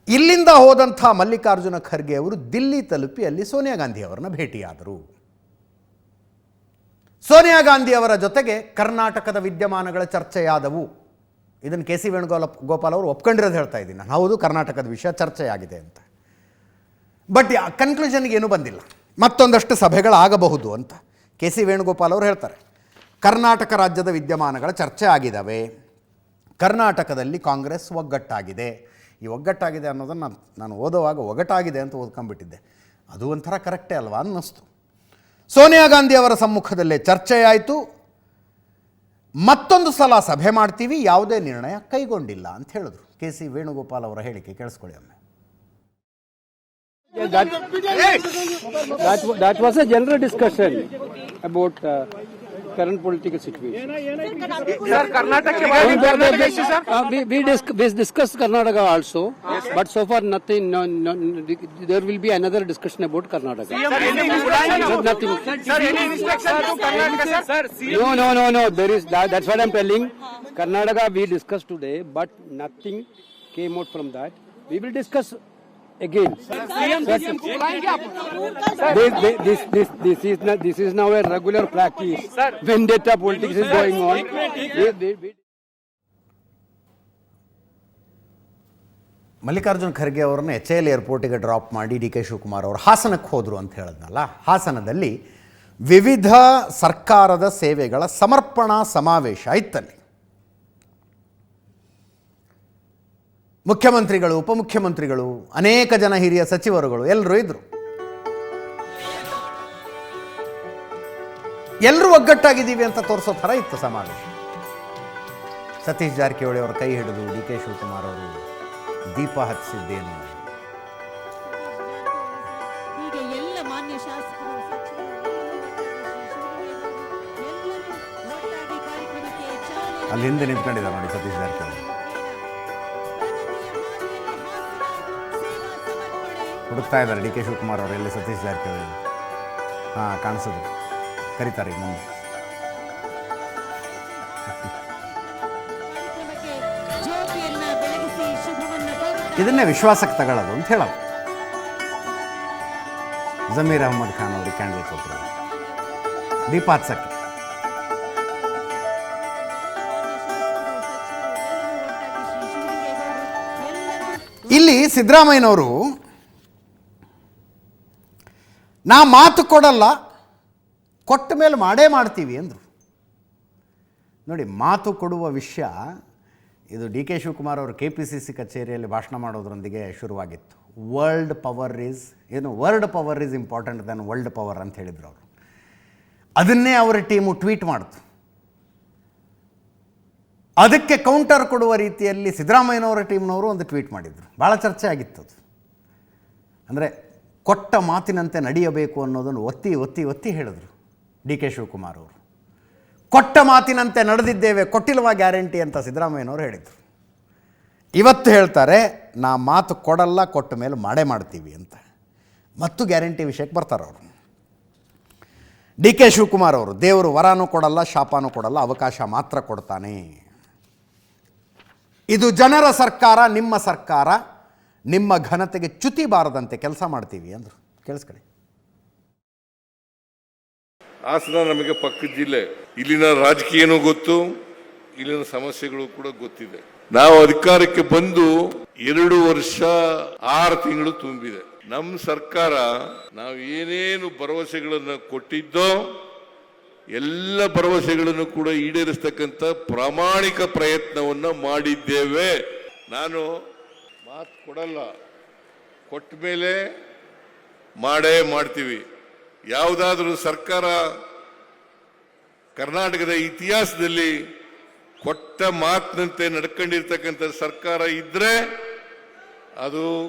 ಇಲ್ಲಿಂದ ಹೋದಂಥ ಮಲ್ಲಿಕಾರ್ಜುನ ಖರ್ಗೆ ಅವರು ದಿಲ್ಲಿ ತಲುಪಿ ಅಲ್ಲಿ ಸೋನಿಯಾ ಗಾಂಧಿ ಅವರನ್ನ ಭೇಟಿಯಾದರು. ಸೋನಿಯಾ ಗಾಂಧಿ ಅವರ ಜೊತೆಗೆ ಕರ್ನಾಟಕದ ವಿದ್ಯಮಾನಗಳ ಚರ್ಚೆಯಾದವು. ಇದನ್ನು KC ವೇಣುಗೋಪಾಲ್ ಅವರು ಒಪ್ಕೊಂಡಿರೋದು ಹೇಳ್ತಾ ಇದ್ದೀನಿ ನಾನು. ಹೌದು, ಕರ್ನಾಟಕದ ವಿಷಯ ಚರ್ಚೆಯಾಗಿದೆ ಅಂತ. ಬಟ್ ಕನ್ಕ್ಲೂಷನ್ಗೆ ಏನೂ ಬಂದಿಲ್ಲ. ಮತ್ತೊಂದಷ್ಟು ಸಭೆಗಳಾಗಬಹುದು ಅಂತ KC ವೇಣುಗೋಪಾಲ್ ಅವರು ಹೇಳ್ತಾರೆ. ಕರ್ನಾಟಕ ರಾಜ್ಯದ ವಿದ್ಯಮಾನಗಳ ಚರ್ಚೆ ಆಗಿದ್ದಾವೆ. ಕರ್ನಾಟಕದಲ್ಲಿ ಕಾಂಗ್ರೆಸ್ ಒಗ್ಗಟ್ಟಾಗಿದೆ. ಈ ಒಗ್ಗಟ್ಟಾಗಿದೆ ಅನ್ನೋದನ್ನು ನಾನು ಓದುವಾಗ ಒಗಟಾಗಿದೆ ಅಂತ ಓದ್ಕೊಂಡ್ಬಿಟ್ಟಿದ್ದೆ. ಅದು ಒಂಥರ ಕರೆಕ್ಟೇ ಅಲ್ವಾ ಅನ್ನಿಸ್ತು. ಸೋನಿಯಾ ಗಾಂಧಿ ಅವರ ಸಮ್ಮುಖದಲ್ಲೇ ಚರ್ಚೆಯಾಯಿತು. ಮತ್ತೊಂದು ಸಲ ಸಭೆ ಮಾಡ್ತೀವಿ, ಯಾವುದೇ ನಿರ್ಣಯ ಕೈಗೊಂಡಿಲ್ಲ ಅಂತ ಹೇಳಿದ್ರು. KC ವೇಣುಗೋಪಾಲ್ ಅವರ ಹೇಳಿಕೆ ಕೇಳಿಸ್ಕೊಳ್ಳಿ ಒಮ್ಮೆ. That was a general discussion about current political situation. Sir, Karnataka We discussed Karnataka also, but so far nothing. No, there will be another discussion about Karnataka. Nothing. Sir, any instruction to Karnataka, sir? No. There is that's what I'm telling. Karnataka we discussed today, but nothing came out from that. We will discuss again. This is now a regular practice. Vendetta politics is going on. Mallikarjuna Kharge ಅವರನ್ನು HAL ಏರ್ಪೋರ್ಟಿಗೆ drop ಮಾಡಿ D K Shivakumar ಅವರು ಹಾಸನಕ್ಕೆ ಹೋದರು ಅಂತ ಹೇಳಿದ್ನಲ್ಲ. ಹಾಸನದಲ್ಲಿ ವಿವಿಧ ಸರ್ಕಾರದ ಸೇವೆಗಳ ಸಮರ್ಪಣಾ ಸಮಾವೇಶ ಇತ್ತಲ್ಲಿ. ಮುಖ್ಯಮಂತ್ರಿಗಳು, ಉಪಮುಖ್ಯಮಂತ್ರಿಗಳು, ಅನೇಕ ಜನ ಹಿರಿಯ ಸಚಿವರುಗಳು ಎಲ್ಲರೂ ಇದ್ದರು. ಎಲ್ಲರೂ ಒಗ್ಗಟ್ಟಾಗಿದ್ದೀವಿ ಅಂತ ತೋರಿಸೋ ಥರ ಇತ್ತು ಸಮಾವೇಶ. ಸತೀಶ್ ಜಾರಕಿಹೊಳಿ ಅವರ ಕೈ ಹಿಡಿದು ಡಿ ಕೆ ಶಿವಕುಮಾರ್ ಅವರು ದೀಪ ಹಚ್ಚಿದ್ದೇನು. ಅಲ್ಲಿ ಹಿಂದೆ ನಿಂತ್ಕೊಂಡಿದ್ದಾರೆ ನೋಡಿ ಸತೀಶ್ ಜಾರಕಿಹೊಳಿ. ಹುಡುಕ್ತಾ ಇದ್ದಾರೆ ಡಿ ಕೆ ಶಿವಕುಮಾರ್ ಅವರು, ಎಲ್ಲಿ ಸತೀಶ್ ಜಾರಕಿಹೊಳಿ. ಹಾಂ, ಕಾಣಿಸೋದು, ಕರೀತಾರೆ ಮುಂದೆ. ಇದನ್ನೇ ವಿಶ್ವಾಸಕ್ಕೆ ತಗೊಳ್ಳೋದು ಅಂತ ಹೇಳೋದು. ಜಮೀರ್ ಅಹಮದ್ ಖಾನ್ ಅವರಿಗೆ ಕ್ಯಾಂಡಲ್ ಕೊಟ್ಟರು ದೀಪ ಹಚ್ಚಕ್ಕೆ. ಇಲ್ಲಿ ಸಿದ್ದರಾಮಯ್ಯನವರು ನಾ ಮಾತು ಕೊಡಲ್ಲ, ಕೊಟ್ಟ ಮೇಲೆ ಮಾಡೇ ಮಾಡ್ತೀವಿ ಅಂದರು. ನೋಡಿ, ಮಾತು ಕೊಡುವ ವಿಷಯ ಇದು ಡಿ ಕೆ ಶಿವಕುಮಾರ್ ಅವರು KPCC ಕಚೇರಿಯಲ್ಲಿ ಭಾಷಣ ಮಾಡೋದ್ರೊಂದಿಗೆ ಶುರುವಾಗಿತ್ತು. World power is important than world power ಅಂತ ಹೇಳಿದರು ಅವರು. ಅದನ್ನೇ ಅವರ ಟೀಮು ಟ್ವೀಟ್ ಮಾಡಿತು. ಅದಕ್ಕೆ ಕೌಂಟರ್ ಕೊಡುವ ರೀತಿಯಲ್ಲಿ ಸಿದ್ದರಾಮಯ್ಯನವರ ಟೀಮ್ನವರು ಒಂದು ಟ್ವೀಟ್ ಮಾಡಿದರು. ಭಾಳ ಚರ್ಚೆ ಆಗಿತ್ತು ಅದು. ಅಂದರೆ ಕೊಟ್ಟ ಮಾತಿನಂತೆ ನಡೆಯಬೇಕು ಅನ್ನೋದನ್ನು ಒತ್ತಿ ಒತ್ತಿ ಒತ್ತಿ ಹೇಳಿದರು ಡಿ ಕೆ ಶಿವಕುಮಾರ್ ಅವರು. ಕೊಟ್ಟ ಮಾತಿನಂತೆ ನಡೆದಿದ್ದೇವೆ, ಕೊಟ್ಟಿಲ್ವಾ ಗ್ಯಾರಂಟಿ ಅಂತ ಸಿದ್ದರಾಮಯ್ಯನವರು ಹೇಳಿದರು. ಇವತ್ತು ಹೇಳ್ತಾರೆ ನಾ ಮಾತು ಕೊಡಲ್ಲ, ಕೊಟ್ಟ ಮೇಲೆ ಮಾಡೇ ಮಾಡ್ತೀವಿ ಅಂತ. ಮತ್ತು ಗ್ಯಾರಂಟಿ ವಿಷಯಕ್ಕೆ ಬರ್ತಾರೆ ಅವರು. ಡಿ ಕೆ ಶಿವಕುಮಾರ್ ಅವರು ದೇವರು ವರನೂ ಕೊಡಲ್ಲ, ಶಾಪನೂ ಕೊಡಲ್ಲ, ಅವಕಾಶ ಮಾತ್ರ ಕೊಡ್ತಾನೆ. ಇದು ಜನರ ಸರ್ಕಾರ, ನಿಮ್ಮ ಸರ್ಕಾರ, ನಿಮ್ಮ ಘನತೆಗೆ ಚ್ಯುತಿ ಬಾರದಂತೆ ಕೆಲಸ ಮಾಡ್ತೀವಿ ಅಂದರು. ಕೇಳಿಸ್ಕೊಳ್ಳಿ. ಹಾಸನ ನಮಗೆ ಪಕ್ಕದ ಜಿಲ್ಲೆ, ಇಲ್ಲಿನ ರಾಜಕೀಯನೂ ಗೊತ್ತು, ಇಲ್ಲಿನ ಸಮಸ್ಯೆಗಳು ಕೂಡ ಗೊತ್ತಿದೆ. ನಾವು ಅಧಿಕಾರಕ್ಕೆ ಬಂದು 2 ವರ್ಷ 6 ತಿಂಗಳು ತುಂಬಿದೆ. ನಮ್ಮ ಸರ್ಕಾರ ನಾವು ಏನೇನು ಭರವಸೆಗಳನ್ನು ಕೊಟ್ಟಿದ್ದೋ ಎಲ್ಲ ಭರವಸೆಗಳನ್ನು ಕೂಡ ಈಡೇರಿಸ್ತಕ್ಕಂಥ ಪ್ರಾಮಾಣಿಕ ಪ್ರಯತ್ನವನ್ನ ಮಾಡಿದ್ದೇವೆ. ನಾನು ಮಾತು ಕೊಡಲ್ಲ, ಕೊಟ್ಟ ಮೇಲೆ ಮಾಡೇ ಮಾಡ್ತೀವಿ. ಯಾವುದಾದ್ರೂ ಸರ್ಕಾರ ಕರ್ನಾಟಕದ ಇತಿಹಾಸದಲ್ಲಿ ಕೊಟ್ಟ ಮಾತಿನಂತೆ ನಡ್ಕೊಂಡಿರ್ತಕ್ಕಂಥ ಸರ್ಕಾರ ಇದ್ರೆ ಅದು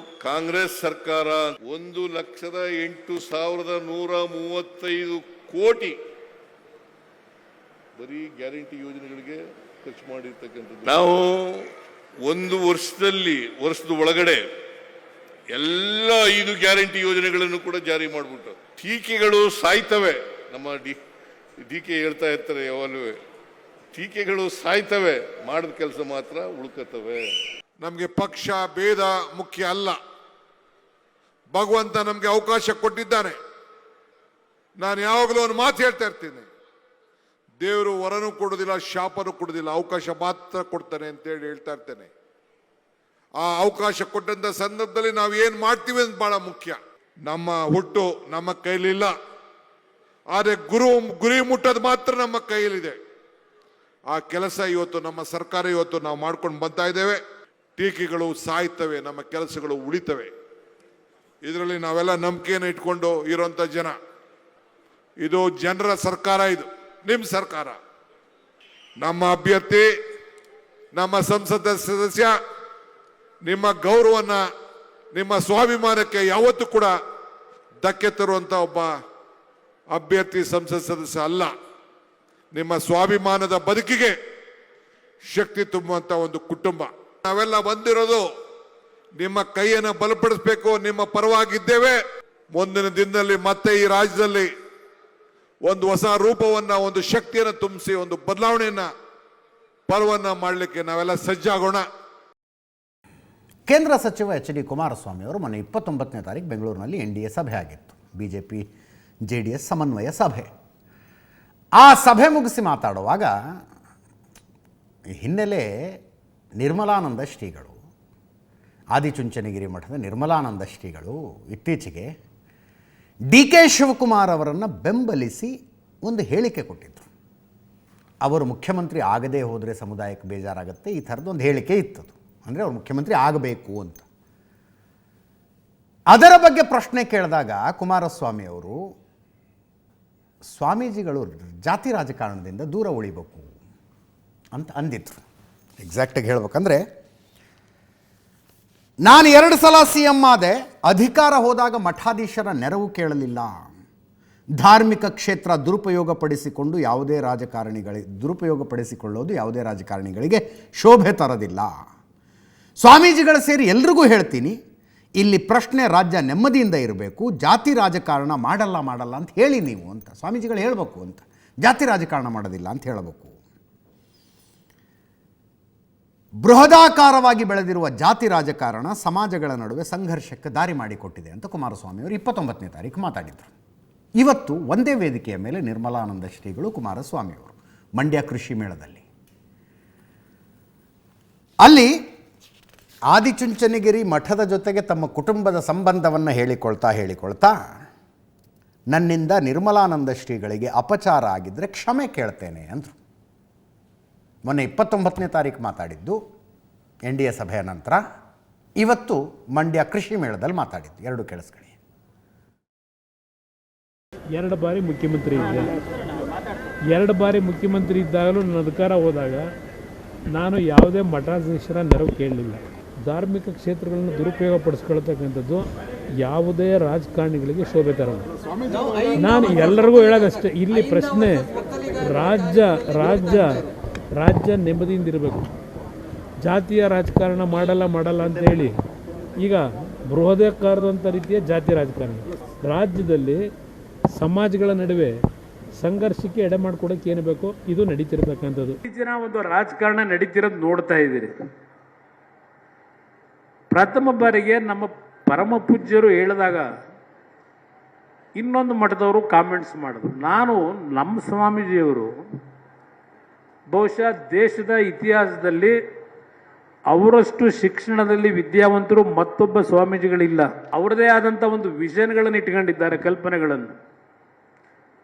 ಕಾಂಗ್ರೆಸ್ ಸರ್ಕಾರ. 1,08,135 ಕೋಟಿ ಬರೀ ಗ್ಯಾರಂಟಿ ಯೋಜನೆಗಳಿಗೆ ಖರ್ಚು ಮಾಡಿರ್ತಕ್ಕಂಥದ್ದು. ನಾವು 1 ವರ್ಷದ ಒಳಗಡೆ ಎಲ್ಲ 5 ಗ್ಯಾರಂಟಿ ಯೋಜನೆಗಳನ್ನು ಕೂಡ ಜಾರಿ ಮಾಡಿಬಿಟ್ಟು. ಟೀಕೆಗಳು ಸಾಯ್ತವೆ, ನಮ್ಮ ಡಿ ಕೆ ಹೇಳ್ತಾ ಇರ್ತಾರೆ ಯಾವಾಗಲೂ, ಟೀಕೆಗಳು ಸಾಯ್ತವೆ, ಮಾಡಿದ ಕೆಲಸ ಮಾತ್ರ ಉಳ್ಕತ್ತವೆ. ನಮಗೆ ಪಕ್ಷ ಭೇದ ಮುಖ್ಯ ಅಲ್ಲ. ಭಗವಂತ ನಮಗೆ ಅವಕಾಶ ಕೊಟ್ಟಿದ್ದಾನೆ. ನಾನು ಯಾವಾಗಲೂ ಒಂದು ಮಾತು ಹೇಳ್ತಾ ಇರ್ತೀನಿ, ದೇವರು ವರನೂ ಕೊಡೋದಿಲ್ಲ, ಶಾಪನೂ ಕೊಡೋದಿಲ್ಲ, ಅವಕಾಶ ಮಾತ್ರ ಕೊಡ್ತಾನೆ ಅಂತೇಳಿ ಹೇಳ್ತಾ ಇರ್ತೇನೆ. ಆ ಅವಕಾಶ ಕೊಟ್ಟಂತ ಸಂದರ್ಭದಲ್ಲಿ ನಾವು ಏನ್ ಮಾಡ್ತೀವಿ ಅಂತ ಬಹಳ ಮುಖ್ಯ. ನಮ್ಮ ಹುಟ್ಟು ನಮ್ಮ ಕೈಲಿಲ್ಲ, ಆದರೆ ಗುರಿ ಮುಟ್ಟೋದು ಮಾತ್ರ ನಮ್ಮ ಕೈಯಲ್ಲಿದೆ. ಆ ಕೆಲಸ ಇವತ್ತು ನಮ್ಮ ಸರ್ಕಾರ ಇವತ್ತು ನಾವು ಮಾಡ್ಕೊಂಡು ಬರ್ತಾ ಇದ್ದೇವೆ. ಟೀಕೆಗಳು ಸಾಯ್ತವೆ, ನಮ್ಮ ಕೆಲಸಗಳು ಉಳಿತವೆ. ಇದರಲ್ಲಿ ನಾವೆಲ್ಲ ನಂಬಿಕೆಯನ್ನು ಇಟ್ಕೊಂಡು ಇರುವಂತ ಜನ. ಇದು ಜನರ ಸರ್ಕಾರ, ಇದು ನಿಮ್ಮ ಸರ್ಕಾರ. ನಮ್ಮ ಅಭ್ಯರ್ಥಿ, ನಮ್ಮ ಸಂಸದ ಸದಸ್ಯ ನಿಮ್ಮ ಗೌರವನ್ನ, ನಿಮ್ಮ ಸ್ವಾಭಿಮಾನಕ್ಕೆ ಯಾವತ್ತೂ ಕೂಡ ಧಕ್ಕೆ ತರುವಂತ ಒಬ್ಬ ಅಭ್ಯರ್ಥಿ ಸಂಸತ್ ಸದಸ್ಯ ಅಲ್ಲ. ನಿಮ್ಮ ಸ್ವಾಭಿಮಾನದ ಬದುಕಿಗೆ ಶಕ್ತಿ ತುಂಬುವಂತ ಒಂದು ಕುಟುಂಬ. ನಾವೆಲ್ಲ ಬಂದಿರೋದು ನಿಮ್ಮ ಕೈಯನ್ನು ಬಲಪಡಿಸಬೇಕು, ನಿಮ್ಮ ಪರವಾಗಿದ್ದೇವೆ. ಮುಂದಿನ ದಿನದಲ್ಲಿ ಮತ್ತೆ ಈ ರಾಜ್ಯದಲ್ಲಿ ಒಂದು ಹೊಸ ರೂಪವನ್ನ, ಒಂದು ಶಕ್ತಿಯನ್ನು ತುಂಬಿಸಿ, ಒಂದು ಬದಲಾವಣೆಯನ್ನ, ಪರವನ್ನ ಮಾಡಲಿಕ್ಕೆ ನಾವೆಲ್ಲ ಸಜ್ಜಾಗೋಣ. ಕೇಂದ್ರ ಸಚಿವ ಎಚ್.ಡಿ. ಕುಮಾರಸ್ವಾಮಿ ಅವರು ಮೊನ್ನೆ 29ನೇ ತಾರೀಕು ಬೆಂಗಳೂರಿನಲ್ಲಿ NDA ಸಭೆ ಆಗಿತ್ತು, BJP JDS ಸಮನ್ವಯ ಸಭೆ. ಆ ಸಭೆ ಮುಗಿಸಿ ಮಾತಾಡುವಾಗ ಹಿನ್ನೆಲೆ ನಿರ್ಮಲಾನಂದ ಶ್ರೀಗಳು, ಆದಿಚುಂಚನಗಿರಿ ಮಠದ ನಿರ್ಮಲಾನಂದ ಶ್ರೀಗಳು ಇತ್ತೀಚೆಗೆ DK ಶಿವಕುಮಾರ್ ಅವರನ್ನು ಬೆಂಬಲಿಸಿ ಒಂದು ಹೇಳಿಕೆ ಕೊಟ್ಟಿದ್ದರು. ಅವರು ಮುಖ್ಯಮಂತ್ರಿ ಆಗದೇ ಹೋದರೆ ಸಮುದಾಯಕ್ಕೆ ಬೇಜಾರಾಗುತ್ತೆ, ಈ ಥರದ್ದೊಂದು ಹೇಳಿಕೆ ಇತ್ತದು. ಅಂದರೆ ಅವರು ಮುಖ್ಯಮಂತ್ರಿ ಆಗಬೇಕು ಅಂತ. ಅದರ ಬಗ್ಗೆ ಪ್ರಶ್ನೆ ಕೇಳಿದಾಗ ಕುಮಾರಸ್ವಾಮಿ ಅವರು, ಸ್ವಾಮೀಜಿಗಳು ಜಾತಿ ರಾಜಕಾರಣದಿಂದ ದೂರ ಉಳಿಬೇಕು ಅಂತ ಅಂದಿದ್ರು. ಎಕ್ಸಾಕ್ಟಾಗಿ ಹೇಳ್ಬೇಕಂದ್ರೆ, ನಾನು 2 ಸಲ CM ಆದೆ, ಅಧಿಕಾರ ಹೋದಾಗ ಮಠಾಧೀಶರ ನೆರವು ಕೇಳಲಿಲ್ಲ. ಧಾರ್ಮಿಕ ಕ್ಷೇತ್ರ ದುರುಪಯೋಗಪಡಿಸಿಕೊಳ್ಳೋದು ಯಾವುದೇ ರಾಜಕಾರಣಿಗಳಿಗೆ ಶೋಭೆ ತರದಿಲ್ಲ. ಸ್ವಾಮೀಜಿಗಳು ಸೇರಿ ಎಲ್ರಿಗೂ ಹೇಳ್ತೀನಿ, ಇಲ್ಲಿ ಪ್ರಶ್ನೆ ರಾಜ್ಯ ನೆಮ್ಮದಿಯಿಂದ ಇರಬೇಕು, ಜಾತಿ ರಾಜಕಾರಣ ಮಾಡಲ್ಲ ಅಂತ ಹೇಳಿ ನೀವು ಅಂತ ಸ್ವಾಮೀಜಿಗಳು ಹೇಳಬೇಕು ಅಂತ. ಜಾತಿ ರಾಜಕಾರಣ ಮಾಡೋದಿಲ್ಲ ಅಂತ ಹೇಳಬೇಕು. ಬೃಹದಾಕಾರವಾಗಿ ಬೆಳೆದಿರುವ ಜಾತಿ ರಾಜಕಾರಣ ಸಮಾಜಗಳ ನಡುವೆ ಸಂಘರ್ಷಕ್ಕೆ ದಾರಿ ಮಾಡಿಕೊಟ್ಟಿದೆ ಅಂತ ಕುಮಾರಸ್ವಾಮಿ ಅವರು 29ನೇ ತಾರೀಕು ಮಾತಾಡಿದರು. ಇವತ್ತು ಒಂದೇ ವೇದಿಕೆಯ ಮೇಲೆ ನಿರ್ಮಲಾನಂದ ಶ್ರೀಗಳು, ಕುಮಾರಸ್ವಾಮಿ ಅವರು ಮಂಡ್ಯ ಕೃಷಿ ಮೇಳದಲ್ಲಿ, ಅಲ್ಲಿ ಆದಿಚುಂಚನಗಿರಿ ಮಠದ ಜೊತೆಗೆ ತಮ್ಮ ಕುಟುಂಬದ ಸಂಬಂಧವನ್ನು ಹೇಳಿಕೊಳ್ತಾ ನನ್ನಿಂದ ನಿರ್ಮಲಾನಂದ ಶ್ರೀಗಳಿಗೆ ಅಪಚಾರ ಆಗಿದ್ದರೆ ಕ್ಷಮೆ ಕೇಳ್ತೇನೆ ಅಂದರು. ಮೊನ್ನೆ 29ನೇ ತಾರೀಕು ಮಾತಾಡಿದ್ದು NDA ಸಭೆಯ ನಂತರ. ಇವತ್ತು ಮಂಡ್ಯ ಕೃಷಿ ಮೇಳದಲ್ಲಿ ಮಾತಾಡಿದ್ದು. 2 ಕೇಳಿಸ್ಕೊಳ್ಳಿ. 2 ಬಾರಿ ಮುಖ್ಯಮಂತ್ರಿ ಇದ್ದೆ. 2 ಬಾರಿ ಮುಖ್ಯಮಂತ್ರಿ ಇದ್ದಾಗಲೂ ನನ್ನ ಅಧಿಕಾರ ಹೋದಾಗ ನಾನು ಯಾವುದೇ ಮಠಾಧೀಶರ ನೆರವು ಕೇಳಲಿಲ್ಲ. ಧಾರ್ಮಿಕ ಕ್ಷೇತ್ರಗಳನ್ನು ದುರುಪಯೋಗ ಪಡಿಸ್ಕೊಳ್ತಕ್ಕಂಥದ್ದು ಯಾವುದೇ ರಾಜಕಾರಣಿಗಳಿಗೆ ಶೋಭೆ ತರಲ್ಲ. ನಾನು ಎಲ್ಲರಿಗೂ ಹೇಳೋದಷ್ಟೇ, ಇಲ್ಲಿ ಪ್ರಶ್ನೆ ರಾಜ್ಯ ನೆಮ್ಮದಿಯಿಂದ ಇರಬೇಕು. ಜಾತಿಯ ರಾಜಕಾರಣ ಮಾಡಲ್ಲ ಅಂತ ಹೇಳಿ ಈಗ ಬೃಹದಾಕಾರದಂಥ ರೀತಿಯ ಜಾತಿ ರಾಜಕಾರಣ ರಾಜ್ಯದಲ್ಲಿ ಸಮಾಜಗಳ ನಡುವೆ ಸಂಘರ್ಷಕ್ಕೆ ಎಡೆ ಮಾಡಿಕೊಡೋಕೆ ಏನು ಬೇಕೋ ಇದು ನಡೀತಿರ್ತಕ್ಕಂಥದ್ದು. ಈ ಜನ ಒಂದು ರಾಜಕಾರಣ ನಡೀತಿರೋದು ನೋಡ್ತಾ ಇದ್ದೀರಿ. ಪ್ರಥಮ ಬಾರಿಗೆ ನಮ್ಮ ಪರಮ ಪೂಜ್ಯರು ಹೇಳಿದಾಗ ಇನ್ನೊಂದು ಮಠದವರು ಕಾಮೆಂಟ್ಸ್ ಮಾಡಿದ್ರು. ನಾನು ನಮ್ಮ ಸ್ವಾಮೀಜಿಯವರು ಬಹುಶಃ ದೇಶದ ಇತಿಹಾಸದಲ್ಲಿ ಅವರಷ್ಟು ಶಿಕ್ಷಣದಲ್ಲಿ ವಿದ್ಯಾವಂತರು ಮತ್ತೊಬ್ಬ ಸ್ವಾಮೀಜಿಗಳಿಲ್ಲ. ಅವರದೇ ಆದಂಥ ಒಂದು ವಿಷನ್ಗಳನ್ನು ಇಟ್ಕೊಂಡಿದ್ದಾರೆ, ಕಲ್ಪನೆಗಳನ್ನು.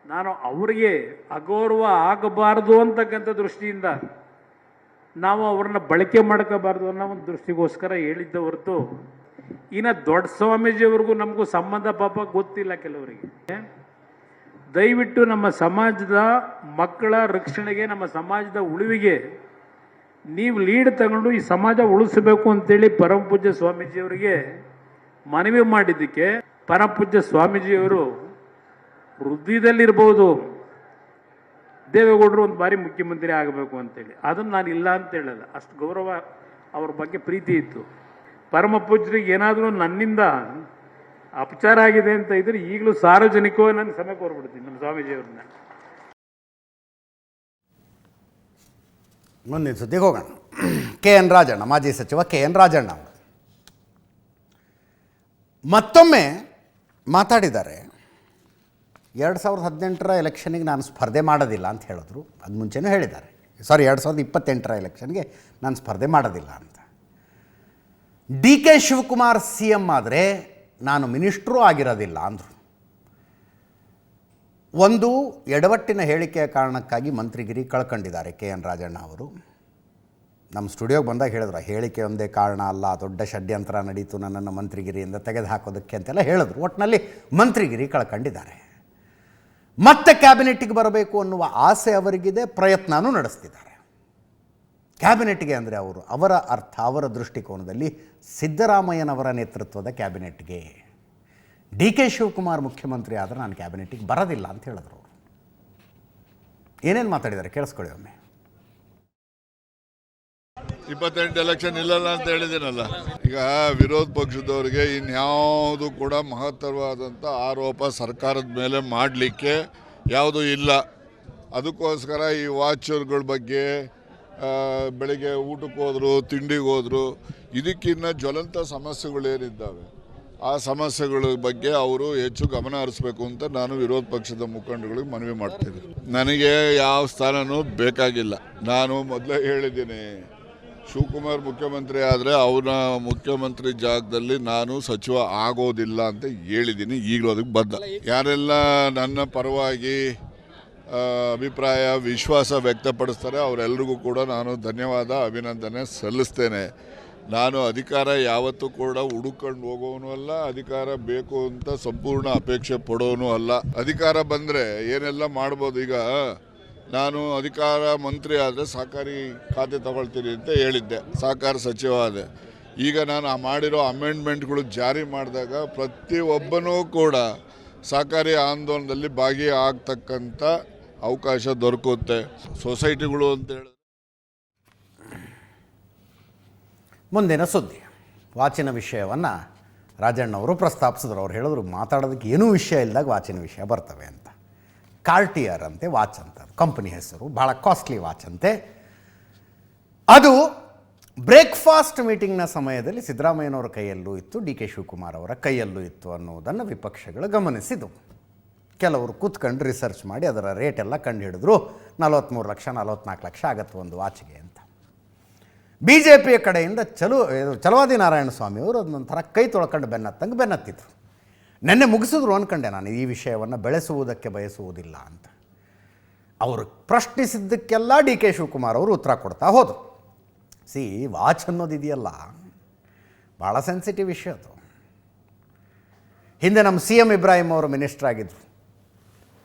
ನಾನು ಅವರಿಗೆ ಅಗೌರವ ಆಗಬಾರದು ಅಂತಕ್ಕಂಥ ದೃಷ್ಟಿಯಿಂದ ನಾವು ಅವ್ರನ್ನ ಬಳಕೆ ಮಾಡ್ಕೋಬಾರ್ದು ಅನ್ನೋ ಒಂದು ದೃಷ್ಟಿಗೋಸ್ಕರ ಹೇಳಿದ್ದ ಹೊರತು ಇನ್ನು ದೊಡ್ಡ ಸ್ವಾಮೀಜಿಯವ್ರಿಗೂ ನಮಗೂ ಸಂಬಂಧ ಪಾಪ ಗೊತ್ತಿಲ್ಲ ಕೆಲವರಿಗೆ. ದಯವಿಟ್ಟು ನಮ್ಮ ಸಮಾಜದ ಮಕ್ಕಳ ರಕ್ಷಣೆಗೆ, ನಮ್ಮ ಸಮಾಜದ ಉಳಿವಿಗೆ ನೀವು ಲೀಡ್ ತಗೊಂಡು ಈ ಸಮಾಜ ಉಳಿಸಬೇಕು ಅಂತೇಳಿ ಪರಮ ಪೂಜ್ಯ ಸ್ವಾಮೀಜಿಯವರಿಗೆ ಮನವಿ ಮಾಡಿದ್ದಕ್ಕೆ ಪರಮ ಪೂಜ್ಯ ಸ್ವಾಮೀಜಿಯವರು ಹೃದಯದಲ್ಲಿರ್ಬೋದು ದೇವೇಗೌಡರು ಒಂದು ಬಾರಿ ಮುಖ್ಯಮಂತ್ರಿ ಆಗಬೇಕು ಅಂತೇಳಿ. ಅದನ್ನು ನಾನು ಇಲ್ಲ ಅಂತ ಹೇಳಲ್ಲ, ಅಷ್ಟು ಗೌರವ ಅವ್ರ ಬಗ್ಗೆ ಪ್ರೀತಿ ಇತ್ತು. ಪರಮ ಪೂಜ್ಯರಿಗೆ ಏನಾದರೂ ನನ್ನಿಂದ ಅಪಚಾರ ಆಗಿದೆ ಅಂತ ಇದ್ರೆ ಈಗಲೂ ಸಾರ್ವಜನಿಕವಾಗಿ ನಾನು ಸಮಯ ಕೋರ್ಬಿಡ್ತೀನಿ ನಮ್ಮ ಸ್ವಾಮೀಜಿಯವ್ರನ್ನ. ಮುಂದಿನ ಸುದ್ದಿಗೆ ಹೋಗೋಣ. KN ರಾಜಣ್ಣ, ಮಾಜಿ ಸಚಿವ KN ರಾಜಣ್ಣ ಅವರು ಮತ್ತೊಮ್ಮೆ ಮಾತಾಡಿದ್ದಾರೆ. 2018 ಎಲೆಕ್ಷನ್ಗೆ ನಾನು ಸ್ಪರ್ಧೆ ಮಾಡೋದಿಲ್ಲ ಅಂತ ಹೇಳಿದ್ರು. ಅದು ಮುಂಚೆನೂ ಹೇಳಿದ್ದಾರೆ. 2028 ಎಲೆಕ್ಷನ್ಗೆ ನಾನು ಸ್ಪರ್ಧೆ ಮಾಡೋದಿಲ್ಲ ಅಂತ. DK ಶಿವಕುಮಾರ್ CM ಆದರೆ ನಾನು ಮಿನಿಸ್ಟ್ರೂ ಆಗಿರೋದಿಲ್ಲ ಅಂದರು. ಒಂದು ಎಡವಟ್ಟಿನ ಹೇಳಿಕೆಯ ಕಾರಣಕ್ಕಾಗಿ ಮಂತ್ರಿಗಿರಿ ಕಳ್ಕೊಂಡಿದ್ದಾರೆ KN ರಾಜಣ್ಣ ಅವರು. ನಮ್ಮ ಸ್ಟುಡಿಯೋಗೆ ಬಂದಾಗ ಹೇಳಿದ್ರು, ಹೇಳಿಕೆ ಒಂದೇ ಕಾರಣ ಅಲ್ಲ, ದೊಡ್ಡ ಷಡ್ಯಂತ್ರ ನಡೀತು ನನ್ನನ್ನು ಮಂತ್ರಿಗಿರಿಯಿಂದ ತೆಗೆದುಹಾಕೋದಕ್ಕೆ ಅಂತೆಲ್ಲ ಹೇಳಿದ್ರು. ಒಟ್ಟಿನಲ್ಲಿ ಮಂತ್ರಿಗಿರಿ ಕಳ್ಕೊಂಡಿದ್ದಾರೆ. ಮತ್ತೆ ಕ್ಯಾಬಿನೆಟ್ಗೆ ಬರಬೇಕು ಅನ್ನುವ ಆಸೆ ಅವರಿಗಿದೆ, ಪ್ರಯತ್ನವೂ ನಡೆಸ್ತಿದ್ದಾರೆ. ಕ್ಯಾಬಿನೆಟ್ಗೆ ಅಂದರೆ ಅವರ ಅರ್ಥ, ಅವರ ದೃಷ್ಟಿಕೋನದಲ್ಲಿ ಸಿದ್ದರಾಮಯ್ಯನವರ ನೇತೃತ್ವದ ಕ್ಯಾಬಿನೆಟ್ಗೆ. DK ಶಿವಕುಮಾರ್ ಮುಖ್ಯಮಂತ್ರಿ ಆದರೆ ನಾನು ಕ್ಯಾಬಿನೆಟ್ಗೆ ಬರೋದಿಲ್ಲ ಅಂತ ಹೇಳಿದ್ರು ಅವರು. ಏನೇನು ಮಾತಾಡಿದ್ದಾರೆ ಕೇಳಿಸ್ಕೊಳ್ಳಿ ಒಮ್ಮೆ. 28 ಎಲೆಕ್ಷನ್ ಇಲ್ಲಲ್ಲ ಅಂತ ಹೇಳಿದ್ದೀನಲ್ಲ. ಈಗ ವಿರೋಧ ಪಕ್ಷದವರಿಗೆ ಇನ್ಯಾವುದು ಕೂಡ ಮಹತ್ತರವಾದಂಥ ಆರೋಪ ಸರ್ಕಾರದ ಮೇಲೆ ಮಾಡಲಿಕ್ಕೆ ಯಾವುದೂ ಇಲ್ಲ. ಅದಕ್ಕೋಸ್ಕರ ಈ ವಾಚರ್ಗಳ ಬಗ್ಗೆ ಬೆಳಿಗ್ಗೆ ಊಟಕ್ಕೆ ಹೋದರು, ತಿಂಡಿಗೆ ಹೋದರು, ಇದಕ್ಕಿನ್ನ ಜ್ವಲಂತ ಸಮಸ್ಯೆಗಳೇನಿದ್ದಾವೆ ಆ ಸಮಸ್ಯೆಗಳ ಬಗ್ಗೆ ಅವರು ಹೆಚ್ಚು ಗಮನ ಹರಿಸಬೇಕು ಅಂತ ನಾನು ವಿರೋಧ ಪಕ್ಷದ ಮುಖಂಡಗಳಿಗೆ ಮನವಿ ಮಾಡ್ತೀನಿ. ನನಗೆ ಯಾವ ಸ್ಥಾನನೂ ಬೇಕಾಗಿಲ್ಲ. ನಾನು ಮೊದಲೇ ಹೇಳಿದ್ದೀನಿ, ಶಿವಕುಮಾರ್ ಮುಖ್ಯಮಂತ್ರಿ ಆದರೆ ಅವನ ಮುಖ್ಯಮಂತ್ರಿ ಜಾಗದಲ್ಲಿ ನಾನು ಸಚಿವ ಆಗೋದಿಲ್ಲ ಅಂತ ಹೇಳಿದ್ದೀನಿ. ಈಗಲೂ ಅದಕ್ಕೆ ಬದ್ಧ. ಯಾರೆಲ್ಲ ನನ್ನ ಪರವಾಗಿ ಅಭಿಪ್ರಾಯ ವಿಶ್ವಾಸ ವ್ಯಕ್ತಪಡಿಸ್ತಾರೆ ಅವರೆಲ್ಲರಿಗೂ ಕೂಡ ನಾನು ಧನ್ಯವಾದ ಅಭಿನಂದನೆ ಸಲ್ಲಿಸ್ತೇನೆ. ನಾನು ಅಧಿಕಾರ ಯಾವತ್ತೂ ಕೂಡ ಹುಡುಕೊಂಡು ಹೋಗೋನು ಅಲ್ಲ, ಅಧಿಕಾರ ಬೇಕು ಅಂತ ಸಂಪೂರ್ಣ ಅಪೇಕ್ಷೆ ಪಡೋನು ಅಲ್ಲ. ಅಧಿಕಾರ ಬಂದರೆ ಏನೆಲ್ಲ ಮಾಡ್ಬೋದು. ಈಗ ನಾನು ಅಧಿಕಾರ ಮಂತ್ರಿ ಆದರೆ ಸಹಕಾರಿ ಖಾತೆ ತಗೊಳ್ತೀನಿ ಅಂತ ಹೇಳಿದ್ದೆ, ಸಹಕಾರ ಸಚಿವ ಆದೆ. ಈಗ ನಾನು ಮಾಡಿರೋ ಅಮೆಂಡ್ಮೆಂಟ್ಗಳು ಜಾರಿ ಮಾಡಿದಾಗ ಪ್ರತಿಯೊಬ್ಬನೂ ಕೂಡ ಸಹಕಾರಿ ಆಂದೋಲನದಲ್ಲಿ ಭಾಗಿಯಾಗತಕ್ಕಂಥ ಅವಕಾಶ ದೊರಕುತ್ತೆ. ಸೊಸೈಟಿಗಳು ಅಂತ ಹೇಳಿ. ಮುಂದಿನ ಸುದ್ದಿ, ವಾಚಿನ ವಿಷಯವನ್ನು ರಾಜಣ್ಣವರು ಪ್ರಸ್ತಾಪಿಸಿದ್ರು. ಅವ್ರು ಹೇಳಿದ್ರು, ಮಾತಾಡೋದಕ್ಕೆ ಏನೂ ವಿಷಯ ಇಲ್ಲದಾಗ ವಾಚಿನ ವಿಷಯ ಬರ್ತವೆ ಅಂತ. ಕಾರ್ಟಿಯರ್ ಅಂತೆ ವಾಚ್ ಅಂತ, ಕಂಪನಿ ಹೆಸರು, ಭಾಳ ಕಾಸ್ಟ್ಲಿ ವಾಚ್ ಅಂತೆ. ಅದು ಬ್ರೇಕ್ಫಾಸ್ಟ್ ಮೀಟಿಂಗ್ನ ಸಮಯದಲ್ಲಿ ಸಿದ್ದರಾಮಯ್ಯನವರ ಕೈಯಲ್ಲೂ ಇತ್ತು, DK ಶಿವಕುಮಾರ್ ಅವರ ಕೈಯಲ್ಲೂ ಇತ್ತು ಅನ್ನೋದನ್ನು ವಿಪಕ್ಷಗಳು ಗಮನಿಸಿದವು. ಕೆಲವರು ಕೂತ್ಕೊಂಡು ರಿಸರ್ಚ್ ಮಾಡಿ ಅದರ ರೇಟೆಲ್ಲ ಕಂಡು ಹಿಡಿದ್ರು. 43 ಲಕ್ಷ 44 ಲಕ್ಷ ಆಗತ್ತೆ ಒಂದು ವಾಚ್ಗೆ ಅಂತ. BJPಯ ಕಡೆಯಿಂದ ಚಲವಾದಿ ನಾರಾಯಣ ಸ್ವಾಮಿಯವರು ಅದನ್ನೊಂಥರ ಕೈ ತೊಳ್ಕೊಂಡು ಬೆನ್ನತ್ತಿದ್ರು. ನೆನ್ನೆ ಮುಗಿಸಿದ್ರು ಅಂದ್ಕೊಂಡೆ ನಾನು, ಈ ವಿಷಯವನ್ನು ಬೆಳೆಸುವುದಕ್ಕೆ ಬಯಸುವುದಿಲ್ಲ ಅಂತ. ಅವರು ಪ್ರಶ್ನಿಸಿದ್ದಕ್ಕೆಲ್ಲ DK ಶಿವಕುಮಾರ್ ಅವರು ಉತ್ತರ ಕೊಡ್ತಾ ಹೋದರು. ವಾಚ್ ಅನ್ನೋದು ಇದೆಯಲ್ಲ, ಭಾಳ ಸೆನ್ಸಿಟಿವ್ ವಿಷಯ ಅದು. ಹಿಂದೆ ನಮ್ಮ CM ಇಬ್ರಾಹಿಂ ಅವರು ಮಿನಿಸ್ಟರ್ ಆಗಿದ್ದರು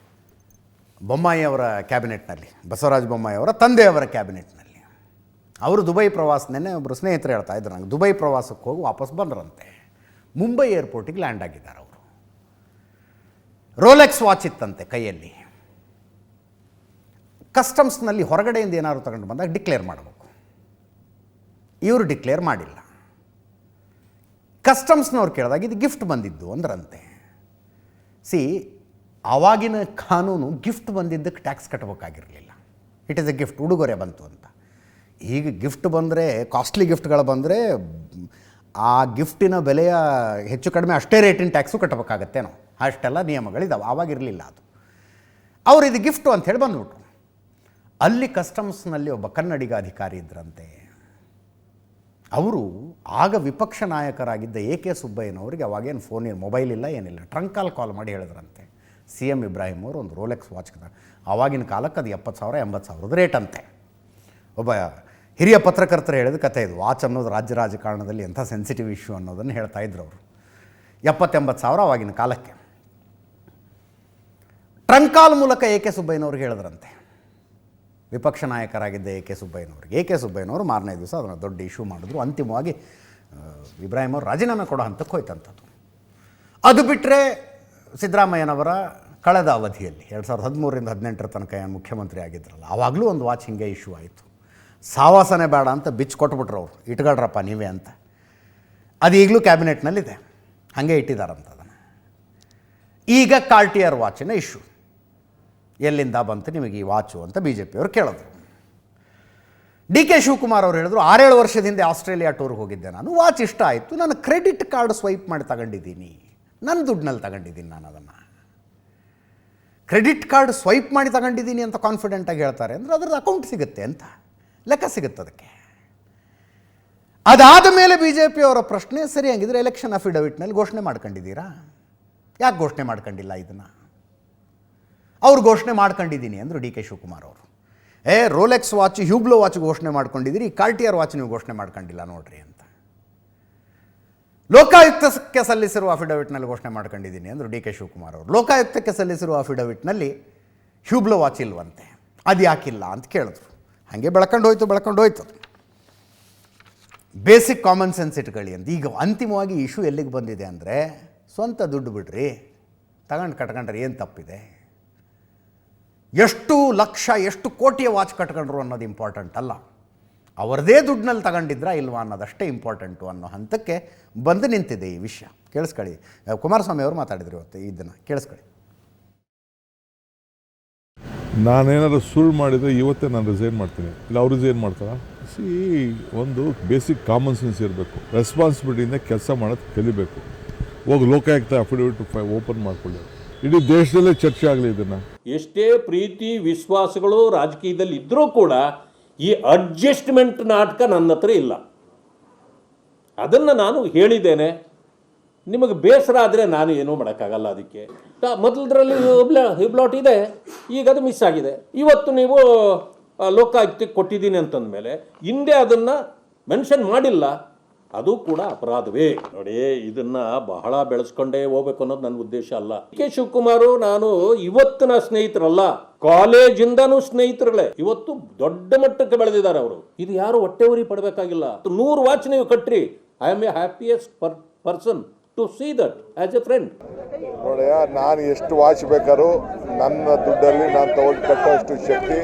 ಬೊಮ್ಮಾಯಿ ಅವರ ಕ್ಯಾಬಿನೆಟ್ನಲ್ಲಿ, ಬಸವರಾಜ ಬೊಮ್ಮಾಯಿ ಅವರ ತಂದೆಯವರ ಕ್ಯಾಬಿನೆಟ್ನಲ್ಲಿ. ಅವರು ದುಬೈ ಪ್ರವಾಸ, ನೆನ್ನೆ ಒಬ್ಬರು ಸ್ನೇಹಿತರು ಹೇಳ್ತಾ ಇದ್ರು ನಂಗೆ, ದುಬೈ ಪ್ರವಾಸಕ್ಕೆ ಹೋಗಿ ವಾಪಸ್ ಬಂದ್ರಂತೆ. ಮುಂಬೈ ಏರ್ಪೋರ್ಟಿಗೆ ಲ್ಯಾಂಡ್ ಆಗಿದ್ದಾರೆ ಅವರು. ರೋಲೆಕ್ಸ್ ವಾಚ್ ಇತ್ತಂತೆ ಕೈಯಲ್ಲಿ. ಕಸ್ಟಮ್ಸ್ನಲ್ಲಿ ಹೊರಗಡೆಯಿಂದ ಏನಾದ್ರು ತಗೊಂಡು ಬಂದಾಗ ಡಿಕ್ಲೇರ್ ಮಾಡಬೇಕು. ಇವರು ಡಿಕ್ಲೇರ್ ಮಾಡಿಲ್ಲ. ಕಸ್ಟಮ್ಸ್ನವ್ರು ಕೇಳಿದಾಗ ಇದು ಗಿಫ್ಟ್ ಬಂದಿದ್ದು ಅಂದ್ರಂತೆ. ಆವಾಗಿನ ಕಾನೂನು ಗಿಫ್ಟ್ ಬಂದಿದ್ದಕ್ಕೆ ಟ್ಯಾಕ್ಸ್ ಕಟ್ಟಬೇಕಾಗಿರಲಿಲ್ಲ. ಇಟ್ ಈಸ್ ಎ ಗಿಫ್ಟ್, ಉಡುಗೊರೆ ಬಂತು ಅಂತ. ಈಗ ಗಿಫ್ಟ್ ಬಂದರೆ, ಕಾಸ್ಟ್ಲಿ ಗಿಫ್ಟ್ಗಳು ಬಂದರೆ ಆ ಗಿಫ್ಟಿನ ಬೆಲೆಯ ಹೆಚ್ಚು ಕಡಿಮೆ ಅಷ್ಟೇ ರೇಟಿನ ಟ್ಯಾಕ್ಸು ಕಟ್ಟಬೇಕಾಗತ್ತೆ ನಾವು, ಅಷ್ಟೆಲ್ಲ ನಿಯಮಗಳಿದ್ದಾವೆ. ಆವಾಗಿರಲಿಲ್ಲ ಅದು. ಅವರು ಇದು ಗಿಫ್ಟು ಅಂಥೇಳಿ ಬಂದ್ಬಿಟ್ರು. ಅಲ್ಲಿ ಕಸ್ಟಮ್ಸ್ನಲ್ಲಿ ಒಬ್ಬ ಕನ್ನಡಿಗ ಅಧಿಕಾರಿ ಇದ್ದರಂತೆ. ಅವರು ಆಗ ವಿಪಕ್ಷ ನಾಯಕರಾಗಿದ್ದ AK ಸುಬ್ಬಯ್ಯನವರಿಗೆ ಅವಾಗೇನು ಫೋನ್ ಮೊಬೈಲ್ ಇಲ್ಲ ಏನಿಲ್ಲ, ಟ್ರಂಕ್ ಕಾಲ್ ಮಾಡಿ ಹೇಳಿದ್ರಂತೆ CM ಇಬ್ರಾಹಿಂ ಅವರು ಒಂದು ರೋಲೆಕ್ಸ್ ವಾಚ್. ಆವಾಗಿನ ಕಾಲಕ್ಕೆ ಅದು 70,000 80,000 ರೇಟ್ ಅಂತೆ. ಒಬ್ಬ ಹಿರಿಯ ಪತ್ರಕರ್ತರು ಹೇಳಿದ ಕಥೆ ಇದು. ವಾಚ್ ಅನ್ನೋದು ರಾಜ್ಯ ರಾಜಕಾರಣದಲ್ಲಿ ಎಂಥ ಸೆನ್ಸಿಟಿವ್ ಇಶ್ಯೂ ಅನ್ನೋದನ್ನು ಹೇಳ್ತಾ ಇದ್ರು ಅವರು. 70,000-80,000 ಆವಾಗಿನ ಕಾಲಕ್ಕೆ. ಟ್ರಂಕ್ ಕಾಲ್ ಮೂಲಕ AK ಸುಬ್ಬಯ್ಯನವ್ರಿಗೆ ಹೇಳಿದ್ರಂತೆ, ವಿಪಕ್ಷ ನಾಯಕರಾಗಿದ್ದ AK ಸುಬ್ಬಯ್ಯನವ್ರಿಗೆ. AK ಸುಬ್ಬಯ್ಯನವರು ಮಾರನೇ ದಿವಸ ಅದನ್ನು ದೊಡ್ಡ ಇಶ್ಯೂ ಮಾಡಿದ್ರು. ಅಂತಿಮವಾಗಿ ಇಬ್ರಾಹಿಂ ಅವರು ರಾಜೀನಾಮೆ ಕೊಡೋ ಹಂತಕ್ಕೆ ಹೋಯ್ತಂಥದ್ದು. ಅದು ಬಿಟ್ಟರೆ ಸಿದ್ದರಾಮಯ್ಯನವರ ಕಳೆದ ಅವಧಿಯಲ್ಲಿ 2013ರಿಂದ 2018 ತನಕ ಏನು ಮುಖ್ಯಮಂತ್ರಿ ಆಗಿದ್ರಲ್ಲ, ಆವಾಗಲೂ ಒಂದು ವಾಚ್ ಹಿಂಗೆ ಇಶ್ಯೂ ಆಯಿತು. ಸಾವಾಸನೆ ಬೇಡ ಅಂತ ಬಿಚ್ಚು ಕೊಟ್ಬಿಟ್ರು ಅವರು, ಇಟ್ಕೊಳ್ರಪ್ಪ ನೀವೇ ಅಂತ. ಅದು ಈಗಲೂ ಕ್ಯಾಬಿನೆಟ್ನಲ್ಲಿದೆ, ಹಾಗೆ ಇಟ್ಟಿದ್ದಾರಂತ ಅದನ್ನು. ಈಗ ಕಾರ್ಟಿಯರ್ ವಾಚಿನ ಇಶ್ಯೂ ಎಲ್ಲಿಂದ ಬಂತು ನಿಮಗೆ ಈ ವಾಚು ಅಂತ BJP ಅವರು ಕೇಳಿದ್ರು. DK ಶಿವಕುಮಾರ್ ಅವರು ಹೇಳಿದ್ರು, 6-7 ವರ್ಷದ ಹಿಂದೆ ಆಸ್ಟ್ರೇಲಿಯಾ ಟೂರ್ಗೆ ಹೋಗಿದ್ದೆ ನಾನು, ವಾಚ್ ಇಷ್ಟ ಆಯಿತು, ನಾನು ಕ್ರೆಡಿಟ್ ಕಾರ್ಡ್ ಸ್ವೈಪ್ ಮಾಡಿ ತಗೊಂಡಿದ್ದೀನಿ, ನನ್ನ ದುಡ್ಡಿನಲ್ಲಿ ತಗೊಂಡಿದ್ದೀನಿ ನಾನು ಅದನ್ನು. ಕ್ರೆಡಿಟ್ ಕಾರ್ಡ್ ಸ್ವೈಪ್ ಮಾಡಿ ತಗೊಂಡಿದ್ದೀನಿ ಅಂತ ಕಾನ್ಫಿಡೆಂಟಾಗಿ ಹೇಳ್ತಾರೆ ಅಂದರೆ ಅದ್ರದ್ದು ಅಕೌಂಟ್ ಸಿಗುತ್ತೆ ಅಂತ ಲೆಕ್ಕ ಸಿಗುತ್ತೆ ಅದಕ್ಕೆ. ಅದಾದ ಮೇಲೆ BJP ಅವರ ಪ್ರಶ್ನೆ, ಸರಿ ಹಂಗಿದ್ರೆ ಎಲೆಕ್ಷನ್ ಅಫಿಡವಿಟ್ನಲ್ಲಿ ಘೋಷಣೆ ಮಾಡ್ಕೊಂಡಿದ್ದೀರಾ? ಯಾಕೆ ಘೋಷಣೆ ಮಾಡ್ಕೊಂಡಿಲ್ಲ ಇದನ್ನು? ಅವ್ರು ಘೋಷಣೆ ಮಾಡ್ಕೊಂಡಿದ್ದೀನಿ ಅಂದರು DK ಶಿವಕುಮಾರ್ ಅವರು. ರೋಲೆಕ್ಸ್ ವಾಚ್, ಹ್ಯೂಬ್ಲೋ ವಾಚ್ ಘೋಷಣೆ ಮಾಡ್ಕೊಂಡಿದ್ದೀರಿ, ಕಾರ್ಟಿಯರ್ ವಾಚ್ ನೀವು ಘೋಷಣೆ ಮಾಡ್ಕೊಂಡಿಲ್ಲ ನೋಡ್ರಿ ಅಂತ. ಲೋಕಾಯುಕ್ತಕ್ಕೆ ಸಲ್ಲಿಸಿರುವ ಅಫಿಡವಿಟ್ನಲ್ಲಿ ಘೋಷಣೆ ಮಾಡ್ಕೊಂಡಿದ್ದೀನಿ ಅಂದರು DK ಶಿವಕುಮಾರ್ ಅವರು. ಲೋಕಾಯುಕ್ತಕ್ಕೆ ಸಲ್ಲಿಸಿರುವ ಅಫಿಡವಿಟ್ನಲ್ಲಿ ಹ್ಯೂಬ್ಲೋ ವಾಚ್ ಇಲ್ವಂತೆ, ಅದು ಯಾಕಿಲ್ಲ ಅಂತ ಕೇಳಿದ್ರು. ಹಾಗೆ ಬೆಳ್ಕೊಂಡು ಹೋಯ್ತು. ಬೇಸಿಕ್ ಕಾಮನ್ ಸೆನ್ಸ್ ಇಟ್ಕೊಳ್ಳಿ ಅಂತ. ಈಗ ಅಂತಿಮವಾಗಿ ಇಶ್ಯೂ ಎಲ್ಲಿಗೆ ಬಂದಿದೆ ಅಂದರೆ, ಸ್ವಂತ ದುಡ್ಡು ಬಿಡ್ರಿ, ತಗೊಂಡು ಕಟ್ಕೊಂಡ್ರೆ ಏನು ತಪ್ಪಿದೆ? ಎಷ್ಟು ಲಕ್ಷ ಎಷ್ಟು ಕೋಟಿಯ ವಾಚ್ ಕಟ್ಕೊಂಡ್ರು ಅನ್ನೋದು ಇಂಪಾರ್ಟೆಂಟ್ ಅಲ್ಲ, ಅವರದೇ ದುಡ್ಡಿನಲ್ಲಿ ತಗೊಂಡಿದ್ರಾ ಇಲ್ವಾ ಅನ್ನೋದಷ್ಟೇ ಇಂಪಾರ್ಟೆಂಟು ಅನ್ನೋ ಹಂತಕ್ಕೆ ಬಂದು ನಿಂತಿದೆ ಈ ವಿಷಯ. ಕೇಳಿಸ್ಕೊಳ್ಳಿ, ಕುಮಾರಸ್ವಾಮಿ ಅವರು ಮಾತಾಡಿದ್ರು ಇವತ್ತು, ಇದನ್ನು ಕೇಳಿಸ್ಕೊಳ್ಳಿ. ನಾನೇನಾದ್ರು ಸುಳ್ಳು ಮಾಡಿದರೆ ಇವತ್ತೇ ನಾನು ರಿಸೈನ್ ಮಾಡ್ತೀನಿ, ಇಲ್ಲ ಅವ್ರು ರಿಸೈನ್ ಮಾಡ್ತಾರ? ಒಂದು ಬೇಸಿಕ್ ಕಾಮನ್ ಸೆನ್ಸ್ ಇರಬೇಕು, ರೆಸ್ಪಾನ್ಸಿಬಿಲಿಟಿಯಿಂದ ಕೆಲಸ ಮಾಡೋದು ಕಲಿಬೇಕು. ಹೋಗಿ ಲೋಕಾಯುಕ್ತ ಅಫಿಡವಿಟ್ ಓಪನ್ ಮಾಡ್ಕೊಳ್ಳಿ, ಇಡೀ ದೇಶದಲ್ಲೇ ಚರ್ಚೆ ಆಗಲಿ ಇದನ್ನು. ಎಷ್ಟೇ ಪ್ರೀತಿ ವಿಶ್ವಾಸಗಳು ರಾಜಕೀಯದಲ್ಲಿ ಇದ್ದರೂ ಕೂಡ ಈ ಅಡ್ಜಸ್ಟ್ಮೆಂಟ್ ನಾಟಕ ನನ್ನ ಹತ್ರ ಇಲ್ಲ. ಅದನ್ನು ನಾನು ಹೇಳಿದ್ದೇನೆ. ನಿಮಗೆ ಬೇಸರ ಆದರೆ ನಾನು ಏನೂ ಮಾಡೋಕ್ಕಾಗಲ್ಲ. ಅದಕ್ಕೆ ಮೊದಲದರಲ್ಲಿ ಹಿಬ್ಲಾಟ್ ಇದೆ, ಈಗ ಅದು ಮಿಸ್ ಆಗಿದೆ. ಇವತ್ತು ನೀವು ಲೋಕಾಯುಕ್ತಕ್ಕೆ ಕೊಟ್ಟಿದ್ದೀನಿ ಅಂತಂದಮೇಲೆ ಹಿಂದೆ ಅದನ್ನು ಮೆನ್ಷನ್ ಮಾಡಿಲ್ಲ, ಅದು ಕೂಡ ಅಪರಾಧವೇ. ನೋಡಿ, ಇದನ್ನು ಬಹಳ ಬೆಳೆಸ್ಕೊಂಡೇ ಹೋಗ್ಬೇಕು ಅನ್ನೋದು ನನ್ನ ಉದ್ದೇಶ ಅಲ್ಲ. DK ಶಿವಕುಮಾರು ನಾನು ಇವತ್ತಿನ ಸ್ನೇಹಿತರಲ್ಲ, ಕಾಲೇಜಿಂದನೂ ಸ್ನೇಹಿತರುಗಳೇ. ಇವತ್ತು ದೊಡ್ಡ ಮಟ್ಟಕ್ಕೆ ಬೆಳೆದಿದ್ದಾರೆ ಅವರು. ಇದು ಯಾರು ಹೊಟ್ಟೆ ಉರಿ ಪಡಬೇಕಾಗಿಲ್ಲ. 100 ವಾಚ್ ನೀವು ಕಟ್ರಿ, I am a happiest person to see that as a friend. ನೋಡಯ್ಯ, ನಾನು ಎಷ್ಟು ವಾಚ್ ಬೇಕಾದ್ರೂ ನನ್ನ ದುಡ್ಡಲ್ಲಿ ನಾನು ತಗೊಂಡು ಕಟ್ಟೋಷ್ಟು ಶಕ್ತಿ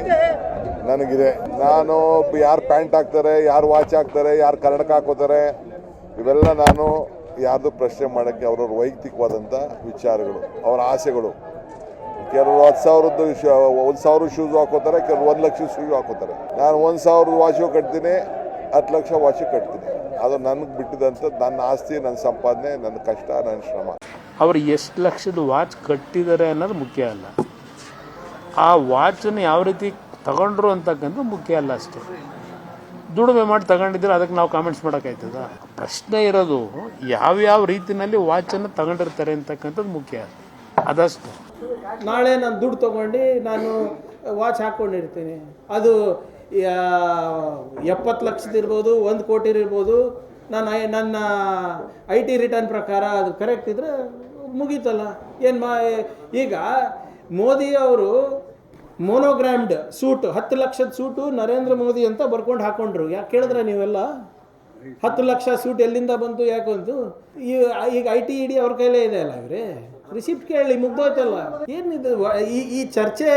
ನನಗಿದೆ. ನಾನು ಯಾರು ಪ್ಯಾಂಟ್ ಹಾಕ್ತಾರೆ, ಯಾರು ವಾಚ್ ಹಾಕ್ತಾರೆ, ಯಾರು ಕನ್ನಡಕ ಹಾಕೋತಾರೆ, ಇವೆಲ್ಲ ನಾನು ಯಾರ್ದು ಪ್ರಶ್ನೆ ಮಾಡೋಕ್ಕೆ ಅವ್ರವ್ರ ವೈಯಕ್ತಿಕವಾದಂಥ ವಿಚಾರಗಳು, ಅವರ ಆಸೆಗಳು. ಕೆಲವರು 10,000 1,000 ಶೂಸ್ ಹಾಕೋತಾರೆ, ಕೆಲವರು 1 ಲಕ್ಷ ಶೂಸ್ ಹಾಕೋತಾರೆ. ನಾನು 1,000 ವಾಚು ಕಟ್ತೀನಿ, 10 ಲಕ್ಷ ವಾಚು ಕಟ್ತೀನಿ. ಅದು ನನಗೆ ಬಿಟ್ಟಿದಂಥದ್ದು, ನನ್ನ ಆಸ್ತಿ, ನನ್ನ ಸಂಪಾದನೆ, ನನ್ನ ಕಷ್ಟ, ನನ್ನ ಶ್ರಮ. ಅವರು ಎಷ್ಟು ಲಕ್ಷದ ವಾಚ್ ಕಟ್ಟಿದ್ದಾರೆ ಅನ್ನೋದು ಮುಖ್ಯ ಅಲ್ಲ, ಆ ವಾಚನ್ನು ಯಾವ ರೀತಿ ತಗೊಂಡ್ರು ಅಂತಕ್ಕಂಥ ಮುಖ್ಯ ಅಲ್ಲ ಅಷ್ಟೇ. ದುಡಿಮೆ ಮಾಡಿ ತಗೊಂಡಿದ್ರೆ ಅದಕ್ಕೆ ನಾವು ಕಾಮೆಂಟ್ಸ್ ಮಾಡೋಕ್ಕಾಯ್ತದ? ಪ್ರಶ್ನೆ ಇರೋದು ಯಾವ್ಯಾವ ರೀತಿಯಲ್ಲಿ ವಾಚನ್ನು ತಗೊಂಡಿರ್ತಾರೆ ಅಂತಕ್ಕಂಥದ್ದು ಮುಖ್ಯ, ಅದಷ್ಟು. ನಾಳೆ ನಾನು ದುಡ್ಡು ತೊಗೊಂಡು ನಾನು ವಾಚ್ ಹಾಕ್ಕೊಂಡಿರ್ತೀನಿ, ಅದು 70 ಲಕ್ಷದಿರ್ಬೋದು, 1 ಕೋಟಿ ಇರ್ಬೋದು. ನನ್ನ IT ರಿಟರ್ನ್ ಪ್ರಕಾರ ಅದು ಕರೆಕ್ಟ್ ಇದ್ದರೆ ಮುಗೀತಲ್ಲ. ಈಗ ಮೋದಿ ಅವರು ಮೋನೋಗ್ರಾಮ್ಡ್ ಸೂಟು, 10 ಲಕ್ಷದ ಸೂಟು ನರೇಂದ್ರ ಮೋದಿ ಅಂತ ಬರ್ಕೊಂಡು ಹಾಕೊಂಡ್ರು. ಯಾಕೆ ಕೇಳಿದ್ರೆ ನೀವೆಲ್ಲ? 10 ಲಕ್ಷ ಸೂಟ್ ಎಲ್ಲಿಂದ ಬಂತು, ಯಾಕೆ ಬಂತು? ಈಗ IT ED ಅವ್ರ ಕೈಲೇ ಇದೆ ಅಲ್ಲ, ಇವರೇ ರಿಸಿಪ್ಟ್ ಕೇಳಿ ಮುಗ್ದೋಯ್ತಲ್ಲ. ಏನಿದು ಈ ಚರ್ಚೆ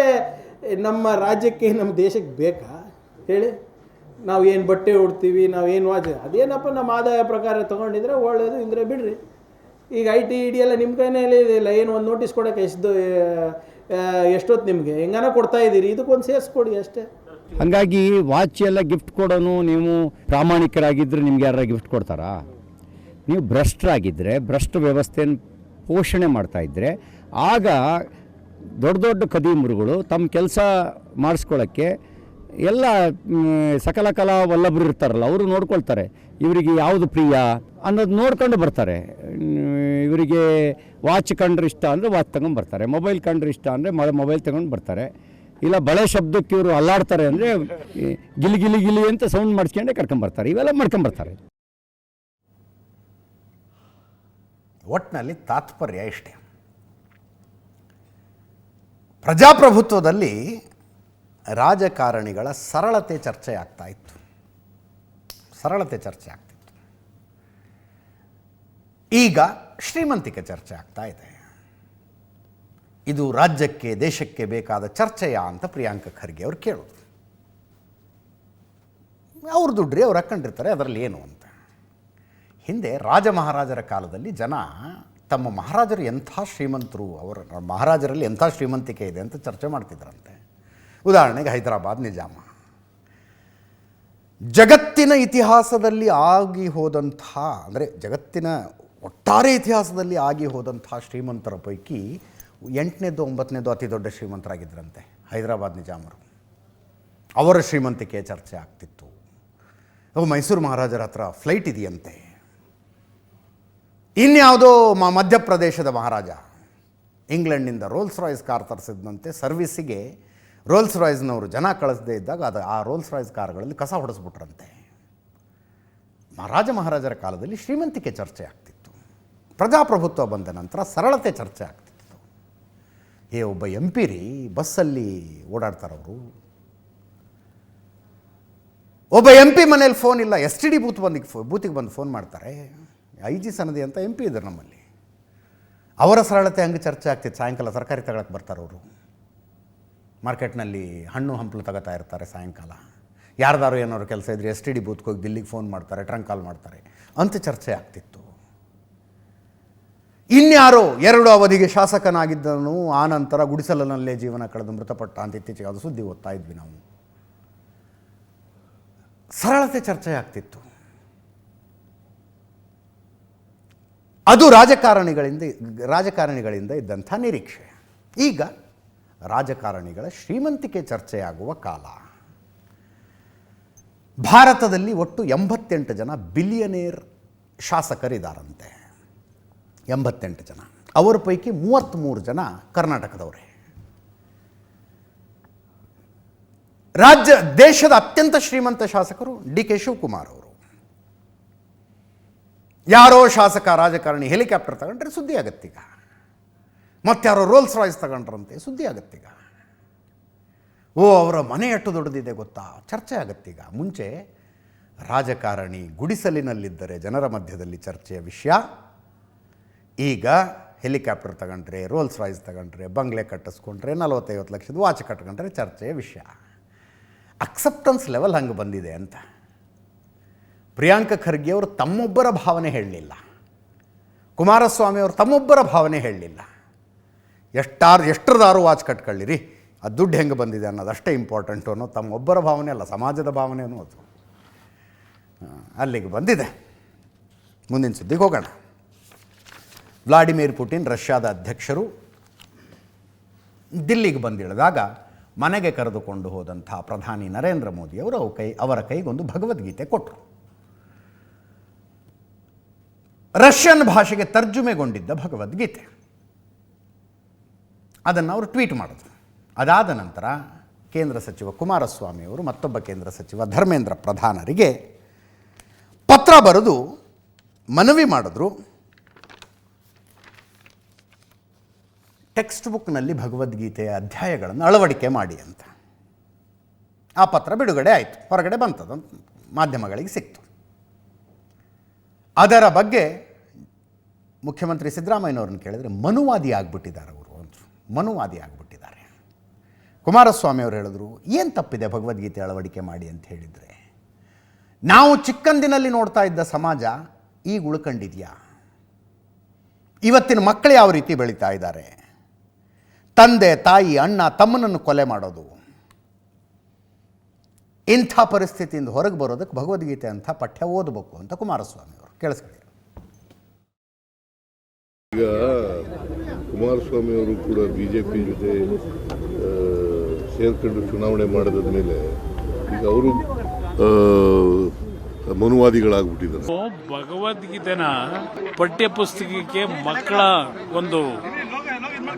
ನಮ್ಮ ರಾಜ್ಯಕ್ಕೆ, ನಮ್ಮ ದೇಶಕ್ಕೆ ಬೇಕಾ ಹೇಳಿ? ನಾವು ಏನು ಬಟ್ಟೆ ಉಡ್ತೀವಿ, ನಾವು ಏನು ವಾಚ್, ಅದೇನಪ್ಪ ನಮ್ಮ ಆದಾಯ ಪ್ರಕಾರ ತೊಗೊಂಡಿದ್ರೆ ಒಳ್ಳೆಯದು, ಇಲ್ಲದ್ರೆ ಬಿಡ್ರಿ. ಈಗ IT ED ಎಲ್ಲ ನಿಮ್ಮ ಕೈನಲ್ಲಿ ಇದೆಯಲ್ಲ, ಏನು ಒಂದು ನೋಟಿಸ್ ಕೊಡೋಕ್ಕೆ ಎಷ್ಟೊತ್ತು ನಿಮಗೆ ಹೆಂಗನ ಕೊಡ್ತಾ ಇದ್ದೀರಿ, ಇದಕ್ಕೊಂದು ಸೇರಿಸ್ಕೊಡಿ ಅಷ್ಟೇ. ಹಾಗಾಗಿ ವಾಚ್ ಎಲ್ಲ ಗಿಫ್ಟ್ ಕೊಡೋನು ನೀವು ಪ್ರಾಮಾಣಿಕರಾಗಿದ್ದರೆ ನಿಮ್ಗೆ ಯಾರು ಗಿಫ್ಟ್ ಕೊಡ್ತಾರಾ? ನೀವು ಭ್ರಷ್ಟರಾಗಿದ್ದರೆ, ಭ್ರಷ್ಟ ವ್ಯವಸ್ಥೆಯನ್ನು ಪೋಷಣೆ ಮಾಡ್ತಾಯಿದ್ರೆ, ಆಗ ದೊಡ್ಡ ದೊಡ್ಡ ಖದೀಮರುಗಳು ತಮ್ಮ ಕೆಲಸ ಮಾಡಿಸ್ಕೊಳ್ಳೋಕ್ಕೆ ಎಲ್ಲ ಸಕಲ ಕಲಾ ವಲ್ಲಭರು ಇರ್ತಾರಲ್ಲ, ಅವರು ನೋಡ್ಕೊಳ್ತಾರೆ ಇವರಿಗೆ ಯಾವುದು ಪ್ರಿಯ ಅನ್ನೋದು ನೋಡ್ಕೊಂಡು ಬರ್ತಾರೆ. ಇವರಿಗೆ ವಾಚ್ ಕಂಡ್ರೆ ಇಷ್ಟ ಅಂದರೆ ವಾಚ್ ತಗೊಂಡು ಬರ್ತಾರೆ, ಮೊಬೈಲ್ ಕಂಡ್ರೆ ಇಷ್ಟ ಅಂದರೆ ಮೊಬೈಲ್ ತಗೊಂಡು ಬರ್ತಾರೆ. ಇಲ್ಲ ಬಳೆ ಶಬ್ದಕ್ಕೆ ಇವರು ಅಲ್ಲಾಡ್ತಾರೆ ಅಂದರೆ ಗಿಲಿ ಗಿಲಿ ಗಿಲಿ ಅಂತ ಸೌಂಡ್ ಮಾಡಿಸ್ಕೊಂಡೆ ಕರ್ಕೊಂಬರ್ತಾರೆ. ಇವೆಲ್ಲ ಮಾಡ್ಕೊಂಬರ್ತಾರೆ. ಒಟ್ಟಿನಲ್ಲಿ ತಾತ್ಪರ್ಯ ಇಷ್ಟೇ, ಪ್ರಜಾಪ್ರಭುತ್ವದಲ್ಲಿ ರಾಜಕಾರಣಿಗಳ ಸರಳತೆ ಚರ್ಚೆ ಆಗ್ತಾ ಇತ್ತು, ಸರಳತೆ ಚರ್ಚೆ ಆಗ್ತಿತ್ತು. ಈಗ ಶ್ರೀಮಂತಿಕೆ ಚರ್ಚೆ ಆಗ್ತಾ ಇದೆ. ಇದು ರಾಜ್ಯಕ್ಕೆ ದೇಶಕ್ಕೆ ಬೇಕಾದ ಚರ್ಚೆಯಾ ಅಂತ ಪ್ರಿಯಾಂಕ ಖರ್ಗೆ ಅವ್ರು ಕೇಳೋದು. ಅವ್ರು ದುಡ್ಡ್ರಿ ಅವ್ರು ಹಾಕ್ಕೊಂಡಿರ್ತಾರೆ, ಅದರಲ್ಲಿ ಏನು ಅಂತ. ಹಿಂದೆ ರಾಜ ಮಹಾರಾಜರ ಕಾಲದಲ್ಲಿ ಜನ ತಮ್ಮ ಮಹಾರಾಜರು ಎಂಥ ಶ್ರೀಮಂತರು, ಅವರ ಮಹಾರಾಜರಲ್ಲಿ ಎಂಥ ಶ್ರೀಮಂತಿಕೆ ಇದೆ ಅಂತ ಚರ್ಚೆ ಮಾಡ್ತಿದ್ರಂತೆ. ಉದಾಹರಣೆಗೆ ಹೈದರಾಬಾದ್ ನಿಜಾಮ. ಜಗತ್ತಿನ ಇತಿಹಾಸದಲ್ಲಿ ಆಗಿ ಹೋದಂಥ, ಅಂದರೆ ಜಗತ್ತಿನ ಒಟ್ಟಾರೆ ಇತಿಹಾಸದಲ್ಲಿ ಆಗಿ ಹೋದಂಥ ಶ್ರೀಮಂತರ ಪೈಕಿ 8ನೇದು 9ನೇದು ಅತಿ ದೊಡ್ಡ ಶ್ರೀಮಂತರಾಗಿದ್ದರಂತೆ ಹೈದರಾಬಾದ್ ನಿಜಾಮರು. ಅವರ ಶ್ರೀಮಂತಿಕೆ ಚರ್ಚೆ ಆಗ್ತಿತ್ತು. ಮೈಸೂರು ಮಹಾರಾಜರ ಹತ್ರ ಫ್ಲೈಟ್ ಇದೆಯಂತೆ. ಇನ್ಯಾವುದೋ ಮಧ್ಯಪ್ರದೇಶದ ಮಹಾರಾಜ ಇಂಗ್ಲೆಂಡ್ನಿಂದ ರೋಲ್ಸ್ ರಾಯ್ಸ್ ಕಾರ್ ತರಿಸಿದಂತೆ, ಸರ್ವಿಸಿಗೆ ರೋಲ್ಸ್ ರಾಯ್ಸ್ನವರು ಜನ ಕಳಿಸದೇ ಇದ್ದಾಗ ಆ ರೋಲ್ಸ್ ರಾಯ್ಸ್ ಕಾರ್ಗಳಲ್ಲಿ ಕಸ ಹೊಡೆಸ್ಬಿಟ್ರಂತೆ. ರಾಜ ಮಹಾರಾಜರ ಕಾಲದಲ್ಲಿ ಶ್ರೀಮಂತಿಕೆ ಚರ್ಚೆ ಆಗ್ತಿತ್ತು. ಪ್ರಜಾಪ್ರಭುತ್ವ ಬಂದ ನಂತರ ಸರಳತೆ ಚರ್ಚೆ ಆಗ್ತಿತ್ತು. ಒಬ್ಬ ಎಂ ಪಿ ರೀ ಬಸ್ಸಲ್ಲಿ ಓಡಾಡ್ತಾರವರು. ಒಬ್ಬ ಎಂ ಪಿ ಮನೇಲಿ ಫೋನ್ ಇಲ್ಲ, STD ಬೂತಿಗೆ ಬಂದು ಫೋನ್ ಮಾಡ್ತಾರೆ. IG ಸನದಿ ಅಂತ ಎಂ ಪಿ ಇದ್ದಾರೆ ನಮ್ಮಲ್ಲಿ. ಅವರ ಸರಳತೆ ಹಂಗೆ ಚರ್ಚೆ ಆಗ್ತಿತ್ತು. ಸಾಯಂಕಾಲ ತರಕಾರಿ ತಗೊಳಕ್ಕೆ ಬರ್ತಾರೆ ಅವರು. ಮಾರ್ಕೆಟ್ನಲ್ಲಿ ಹಣ್ಣು ಹಂಪಲು ತಗೋತಾ ಇರ್ತಾರೆ ಸಾಯಂಕಾಲ. ಯಾರ್ದಾರು ಏನಾದ್ರು ಕೆಲಸ ಇದ್ದರೆ STD ಬೂತ್ಗೆ ಹೋಗಿ ದಿಲ್ಲಿಗೆ ಫೋನ್ ಮಾಡ್ತಾರೆ, ಟ್ರಂಕ್ ಕಾಲ್ ಮಾಡ್ತಾರೆ ಅಂತ ಚರ್ಚೆ ಆಗ್ತಿತ್ತು. ಇನ್ಯಾರೋ 2 ಅವಧಿಗೆ ಶಾಸಕನಾಗಿದ್ದನು, ಆ ನಂತರ ಗುಡಿಸಲಿನಲ್ಲೇ ಜೀವನ ಕಳೆದು ಮೃತಪಟ್ಟ ಅಂತ ಇತ್ತೀಚೆಗೆ ಅದು ಸುದ್ದಿ ಓದ್ತಾ ಇದ್ವಿ ನಾವು. ಸರಳತೆ ಚರ್ಚೆ ಆಗ್ತಿತ್ತು. ಅದು ರಾಜಕಾರಣಿಗಳಿಂದ ಇದ್ದಂಥ ನಿರೀಕ್ಷೆ. ಈಗ ರಾಜಕಾರಣಿಗಳ ಶ್ರೀಮಂತಿಕೆ ಚರ್ಚೆಯಾಗುವ ಕಾಲ. ಭಾರತದಲ್ಲಿ ಒಟ್ಟು 88 ಜನ ಬಿಲಿಯನೇರ್ ಶಾಸಕರಿದ್ದಾರಂತೆ. 88 ಜನ. ಅವರ ಪೈಕಿ 33 ಜನ ಕರ್ನಾಟಕದವರೇ. ದೇಶದ ಅತ್ಯಂತ ಶ್ರೀಮಂತ ಶಾಸಕರು DK ಶಿವಕುಮಾರ್ ಅವರು. ಯಾರೋ ಶಾಸಕ ರಾಜಕಾರಣಿ ಹೆಲಿಕಾಪ್ಟರ್ ತಗೊಂಡ್ರೆ ಸುದ್ದಿ ಆಗತ್ತೀಗ. ಮತ್ತಾರೋ ರೋಲ್ಸ್ ರಾಯ್ಸ್ ತಗೊಂಡ್ರಂತೆ ಸುದ್ದಿ ಆಗತ್ತೀಗ. ಅವರ ಮನೆ ಎಷ್ಟು ದೊಡ್ಡದಿದೆ ಗೊತ್ತಾ, ಚರ್ಚೆ ಆಗತ್ತೀಗ. ಮುಂಚೆ ರಾಜಕಾರಣಿ ಗುಡಿಸಲಿನಲ್ಲಿದ್ದರೆ ಜನರ ಮಧ್ಯದಲ್ಲಿ ಚರ್ಚೆಯ ವಿಷಯ. ಈಗ ಹೆಲಿಕಾಪ್ಟರ್ ತಗೊಂಡ್ರೆ, ರೋಲ್ಸ್ ರಾಯ್ಸ್ ತಗೊಂಡ್ರೆ, ಬಂಗ್ಲೆ ಕಟ್ಟಿಸ್ಕೊಂಡ್ರೆ, 40-50 ಲಕ್ಷದ ವಾಚ್ ಕಟ್ಕೊಂಡ್ರೆ ಚರ್ಚೆಯ ವಿಷಯ. ಅಕ್ಸೆಪ್ಟೆನ್ಸ್ ಲೆವೆಲ್ ಹಂಗೆ ಬಂದಿದೆ ಅಂತ. ಪ್ರಿಯಾಂಕ ಖರ್ಗೆ ಅವರು ತಮ್ಮೊಬ್ಬರ ಭಾವನೆ ಹೇಳಲಿಲ್ಲ, ಕುಮಾರಸ್ವಾಮಿ ಅವರು ತಮ್ಮೊಬ್ಬರ ಭಾವನೆ ಹೇಳಲಿಲ್ಲ. ಎಷ್ಟರದಾರು ವಾಚ್ ಕಟ್ಕೊಳ್ಳಿರಿ, ಆ ದುಡ್ಡು ಹೆಂಗೆ ಬಂದಿದೆ ಅನ್ನೋದು ಅಷ್ಟೇ ಇಂಪಾರ್ಟೆಂಟು ಅನ್ನೋ ತಮ್ಮೊಬ್ಬರ ಭಾವನೆ ಅಲ್ಲ, ಸಮಾಜದ ಭಾವನೆ ಅನ್ನೋದು ಅಲ್ಲಿಗೆ ಬಂದಿದೆ. ಮುಂದಿನ ಸುದ್ದಿಗೆ ಹೋಗೋಣ. ವ್ಲಾಡಿಮಿರ್ ಪುಟಿನ್ ರಷ್ಯಾದ ಅಧ್ಯಕ್ಷರು ದಿಲ್ಲಿಗೆ ಬಂದಿಳಿದಾಗ ಮನೆಗೆ ಕರೆದುಕೊಂಡು ಹೋದಂಥ ಪ್ರಧಾನಿ ನರೇಂದ್ರ ಮೋದಿ ಅವರು ಅವರ ಕೈಗೊಂದು ಭಗವದ್ಗೀತೆ ಕೊಟ್ಟರು. ರಷ್ಯನ್ ಭಾಷೆಗೆ ತರ್ಜುಮೆಗೊಂಡಿದ್ದ ಭಗವದ್ಗೀತೆ. ಅದನ್ನು ಅವರು ಟ್ವೀಟ್ ಮಾಡಿದ್ರು. ಅದಾದ ನಂತರ ಕೇಂದ್ರ ಸಚಿವ ಕುಮಾರಸ್ವಾಮಿ ಅವರು ಮತ್ತೊಬ್ಬ ಕೇಂದ್ರ ಸಚಿವ ಧರ್ಮೇಂದ್ರ ಪ್ರಧಾನರಿಗೆ ಪತ್ರ ಬರೆದು ಮನವಿ ಮಾಡಿದ್ರು, ಟೆಕ್ಸ್ಟ್ ಬುಕ್ನಲ್ಲಿ ಭಗವದ್ಗೀತೆಯ ಅಧ್ಯಾಯಗಳನ್ನು ಅಳವಡಿಕೆ ಮಾಡಿ ಅಂತ. ಆ ಪತ್ರ ಬಿಡುಗಡೆ ಆಯಿತು, ಹೊರಗಡೆ ಬಂತದ್ದು, ಮಾಧ್ಯಮಗಳಿಗೆ ಸಿಕ್ತು. ಅದರ ಬಗ್ಗೆ ಮುಖ್ಯಮಂತ್ರಿ ಸಿದ್ದರಾಮಯ್ಯನವ್ರನ್ನ ಕೇಳಿದರೆ ಮನುವಾದಿ ಆಗಿಬಿಟ್ಟಿದ್ದಾರೆ ಅವರು ಅಂದರು. ಮನುವಾದಿ ಆಗಿಬಿಟ್ಟಿದ್ದಾರೆ. ಕುಮಾರಸ್ವಾಮಿ ಅವರು ಹೇಳಿದ್ರು, ಏನು ತಪ್ಪಿದೆ ಭಗವದ್ಗೀತೆ ಅಳವಡಿಕೆ ಮಾಡಿ ಅಂತ ಹೇಳಿದರೆ? ನಾವು ಚಿಕ್ಕಂದಿನಲ್ಲಿ ನೋಡ್ತಾ ಇದ್ದ ಸಮಾಜ ಈಗ ಉಳ್ಕೊಂಡಿದೆಯಾ? ಇವತ್ತಿನ ಮಕ್ಕಳು ಯಾವ ರೀತಿ ಬೆಳೀತಾ ಇದ್ದಾರೆ? ತಂದೆ ತಾಯಿ ಅಣ್ಣ ತಮ್ಮನನ್ನು ಕೊಲೆ ಮಾಡೋದು. ಇಂಥ ಪರಿಸ್ಥಿತಿಯಿಂದ ಹೊರಗೆ ಬರೋದಕ್ಕೆ ಭಗವದ್ಗೀತೆ ಅಂಥ ಪಠ್ಯ ಓದಬೇಕು ಅಂತ ಕುಮಾರಸ್ವಾಮಿ ಅವರು ಕೇಳಿಸ್ಕೊಳ್ಳಿ. ಈಗ ಕುಮಾರಸ್ವಾಮಿ ಅವರು ಕೂಡ ಬಿಜೆಪಿ ಜೊತೆ ಸೇರ್ಕೊಂಡು ಚುನಾವಣೆ ಮಾಡಿದ ಮೇಲೆ ಈಗ ಅವರು ಮನುವಾದಿಗಳಾಗ್ಬಿಟ್ಟಿದ್ದಾರೆ. ಭಗವದ್ಗೀತೆನ ಪಠ್ಯ ಪುಸ್ತಕಕ್ಕೆ ಮಕ್ಕಳ ಒಂದು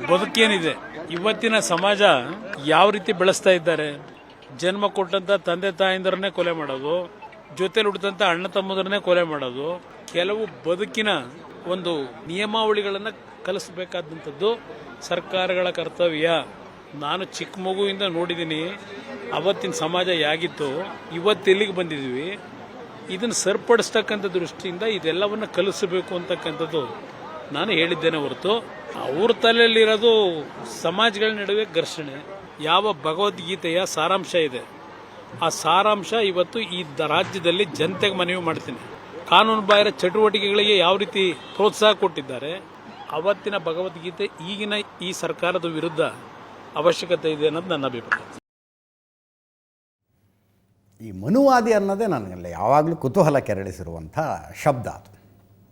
ಬದುಕೇನಿದೆ, ಇವತ್ತಿನ ಸಮಾಜ ಯಾವ ರೀತಿ ಬೆಳೆಸ್ತಾ ಇದ್ದಾರೆ, ಜನ್ಮ ಕೊಟ್ಟಂತ ತಂದೆ ತಾಯಿಂದರನ್ನೇ ಕೊಲೆ ಮಾಡೋದು, ಜೊತೆಲಿ ಹುಟ್ಟಿದಂತ ಅಣ್ಣ ತಮ್ಮದರನ್ನೇ ಕೊಲೆ ಮಾಡೋದು, ಕೆಲವು ಬದುಕಿನ ಒಂದು ನಿಯಮಾವಳಿಗಳನ್ನು ಕಲಿಸಬೇಕಾದಂಥದ್ದು ಸರ್ಕಾರಗಳ ಕರ್ತವ್ಯ. ನಾನು ಚಿಕ್ಕ ಮಗುವಿಂದ ನೋಡಿದ್ದೀನಿ ಅವತ್ತಿನ ಸಮಾಜ ಹೇಗಿತ್ತು, ಇವತ್ತು ಎಲ್ಲಿಗೆ ಬಂದಿದ್ವಿ. ಇದನ್ನು ಸರಿಪಡಿಸ್ತಕ್ಕಂಥ ದೃಷ್ಟಿಯಿಂದ ಇದೆಲ್ಲವನ್ನು ಕಲಿಸಬೇಕು ಅಂತಕ್ಕಂಥದ್ದು ನಾನು ಹೇಳಿದ್ದೇನೆ ಹೊರತು ಅವ್ರ ತಲೆಯಲ್ಲಿರೋದು ಸಮಾಜಗಳ ನಡುವೆ ಘರ್ಷಣೆ. ಯಾವ ಭಗವದ್ಗೀತೆಯ ಸಾರಾಂಶ ಇದೆ ಆ ಸಾರಾಂಶ ಇವತ್ತು ಈ ರಾಜ್ಯದಲ್ಲಿ ಜನತೆಗೆ ಮನವಿ ಮಾಡ್ತೀನಿ. ಕಾನೂನು ಬಾಹಿರ ಚಟುವಟಿಕೆಗಳಿಗೆ ಯಾವ ರೀತಿ ಪ್ರೋತ್ಸಾಹ ಕೊಟ್ಟಿದ್ದಾರೆ, ಅವತ್ತಿನ ಭಗವದ್ಗೀತೆ ಈಗಿನ ಈ ಸರ್ಕಾರದ ವಿರುದ್ಧ ಅವಶ್ಯಕತೆ ಇದೆ ಅನ್ನೋದು ನನ್ನ ಅಭಿಪ್ರಾಯ. ಈ ಮನುವಾದಿ ಅನ್ನೋದೇ ನನಗೆಲ್ಲ ಯಾವಾಗಲೂ ಕುತೂಹಲ ಕೆರಳಿಸಿರುವಂಥ ಶಬ್ದ ಅದು.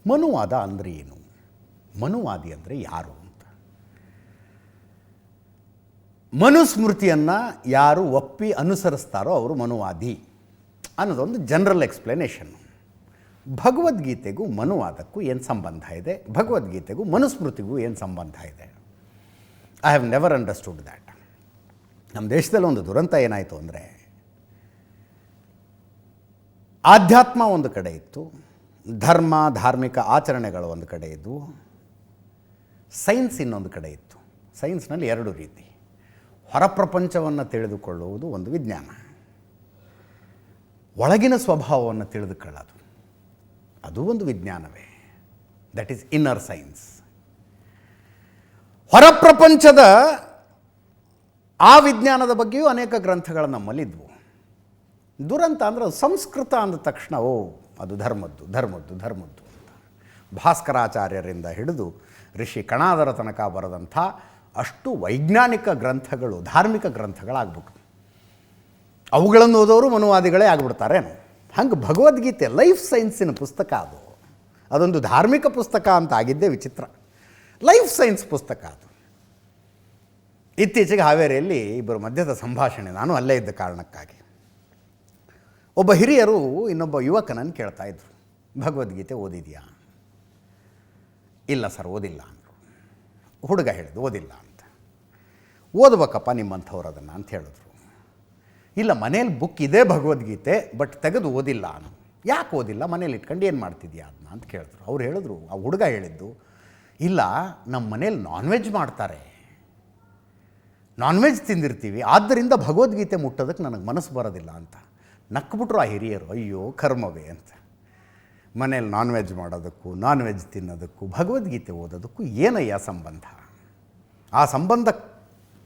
ಮನುವಾದ ಅಂದರೆ ಏನು, ಮನುವಾದಿ ಅಂದರೆ ಯಾರು ಅಂತ. ಮನುಸ್ಮೃತಿಯನ್ನು ಯಾರು ಒಪ್ಪಿ ಅನುಸರಿಸ್ತಾರೋ ಅವರು ಮನುವಾದಿ ಅನ್ನೋದೊಂದು ಜನರಲ್ ಎಕ್ಸ್ಪ್ಲನೇಷನ್ನು. ಭಗವದ್ಗೀತೆಗೂ ಮನುವಾದಕ್ಕೂ ಏನು ಸಂಬಂಧ ಇದೆ, ಭಗವದ್ಗೀತೆಗೂ ಮನುಸ್ಮೃತಿಗೂ ಏನು ಸಂಬಂಧ ಇದೆ? I have never understood that. ನಮ್ಮ ದೇಶದಲ್ಲಿ ಒಂದು ದುರಂತ ಏನಾಯಿತು ಅಂದರೆ, ಆಧ್ಯಾತ್ಮ ಒಂದು ಕಡೆ ಇತ್ತು, ಧರ್ಮ ಧಾರ್ಮಿಕ ಆಚರಣೆಗಳು ಒಂದು ಕಡೆ ಇದ್ದವು, ಸೈನ್ಸ್ ಇನ್ನೊಂದು ಕಡೆ ಇತ್ತು. ಸೈನ್ಸ್ನಲ್ಲಿ ಎರಡು ರೀತಿ. ಹೊರಪ್ರಪಂಚವನ್ನು ತಿಳಿದುಕೊಳ್ಳುವುದು ಒಂದು ವಿಜ್ಞಾನ, ಒಳಗಿನ ಸ್ವಭಾವವನ್ನು ತಿಳಿದುಕೊಳ್ಳೋದು ಅದು ಒಂದು ವಿಜ್ಞಾನವೇ. That is inner science. ಹೊರಪ್ರಪಂಚದ ಆ ವಿಜ್ಞಾನದ ಬಗ್ಗೆಯೂ ಅನೇಕ ಗ್ರಂಥಗಳು ನಮ್ಮಲ್ಲಿದ್ವು. ದುರಂತ ಅಂದರೆ ಸಂಸ್ಕೃತ ಅಂದ ತಕ್ಷಣ ಅದು ಧರ್ಮದ್ದು ಧರ್ಮದ್ದು ಧರ್ಮದ್ದು ಅಂತ. ಭಾಸ್ಕರಾಚಾರ್ಯರಿಂದ ಹಿಡಿದು ಋಷಿ ಕಣಾದರ ತನಕ ಬರೆದಂಥ ಅಷ್ಟು ವೈಜ್ಞಾನಿಕ ಗ್ರಂಥಗಳು ಧಾರ್ಮಿಕ ಗ್ರಂಥಗಳಾಗ್ಬಿಟ್ಟು ಅವುಗಳನ್ನು ಓದೋರು ಮನುವಾದಿಗಳೇ ಆಗಿಬಿಡ್ತಾರೇನು? ಹಂಗೆ ಭಗವದ್ಗೀತೆ ಲೈಫ್ ಸೈನ್ಸಿನ ಪುಸ್ತಕ ಅದು. ಅದೊಂದು ಧಾರ್ಮಿಕ ಪುಸ್ತಕ ಅಂತ ಆಗಿದ್ದೇ ವಿಚಿತ್ರ. ಲೈಫ್ ಸೈನ್ಸ್ ಪುಸ್ತಕ ಅದು. ಇತ್ತೀಚೆಗೆ ಹಾವೇರಿಯಲ್ಲಿ ಇಬ್ಬರ ಮಧ್ಯದ ಸಂಭಾಷಣೆ, ನಾನು ಅಲ್ಲೇ ಇದ್ದ ಕಾರಣಕ್ಕಾಗಿ. ಒಬ್ಬ ಹಿರಿಯರು ಇನ್ನೊಬ್ಬ ಯುವಕನನ್ನು ಕೇಳ್ತಾ ಇದ್ರು, ಭಗವದ್ಗೀತೆ ಓದಿದೆಯಾ? ಇಲ್ಲ ಸರ್ ಓದಿಲ್ಲ ಅಂದರು. ಹುಡುಗ ಹೇಳಿದ್ದು ಓದಿಲ್ಲ ಅಂತ. ಓದ್ಬೇಕಪ್ಪ ನಿಮ್ಮಂಥವ್ರು ಅದನ್ನು ಅಂತ ಹೇಳಿದ್ರು. ಇಲ್ಲ ಮನೇಲಿ ಬುಕ್ ಇದೆ ಭಗವದ್ಗೀತೆ, ಬಟ್ ತೆಗೆದು ಓದಿಲ್ಲ ನಾನು. ಯಾಕೆ ಓದಿಲ್ಲ, ಮನೇಲಿ ಇಟ್ಕೊಂಡು ಏನು ಮಾಡ್ತಿದ್ಯಾ ಅದನ್ನ ಅಂತ ಕೇಳಿದ್ರು. ಅವ್ರು ಹೇಳಿದ್ರು, ಆ ಹುಡುಗ ಹೇಳಿದ್ದು, ಇಲ್ಲ ನಮ್ಮ ಮನೇಲಿ ನಾನ್ ವೆಜ್ ಮಾಡ್ತಾರೆ, ನಾನ್ ವೆಜ್ ತಿಂದಿರ್ತೀವಿ, ಆದ್ದರಿಂದ ಭಗವದ್ಗೀತೆ ಮುಟ್ಟೋದಕ್ಕೆ ನನಗೆ ಮನಸ್ಸು ಬರೋದಿಲ್ಲ ಅಂತ. ನಕ್ಬಿಟ್ರು ಆ ಹಿರಿಯರು, ಅಯ್ಯೋ ಕರ್ಮವೇ ಅಂತ. ಮನೇಲಿ ನಾನ್ ವೆಜ್ ಮಾಡೋದಕ್ಕೂ ನಾನ್ ವೆಜ್ ತಿನ್ನೋದಕ್ಕೂ ಭಗವದ್ಗೀತೆ ಓದೋದಕ್ಕೂ ಏನಯ್ಯ ಸಂಬಂಧ? ಆ ಸಂಬಂಧ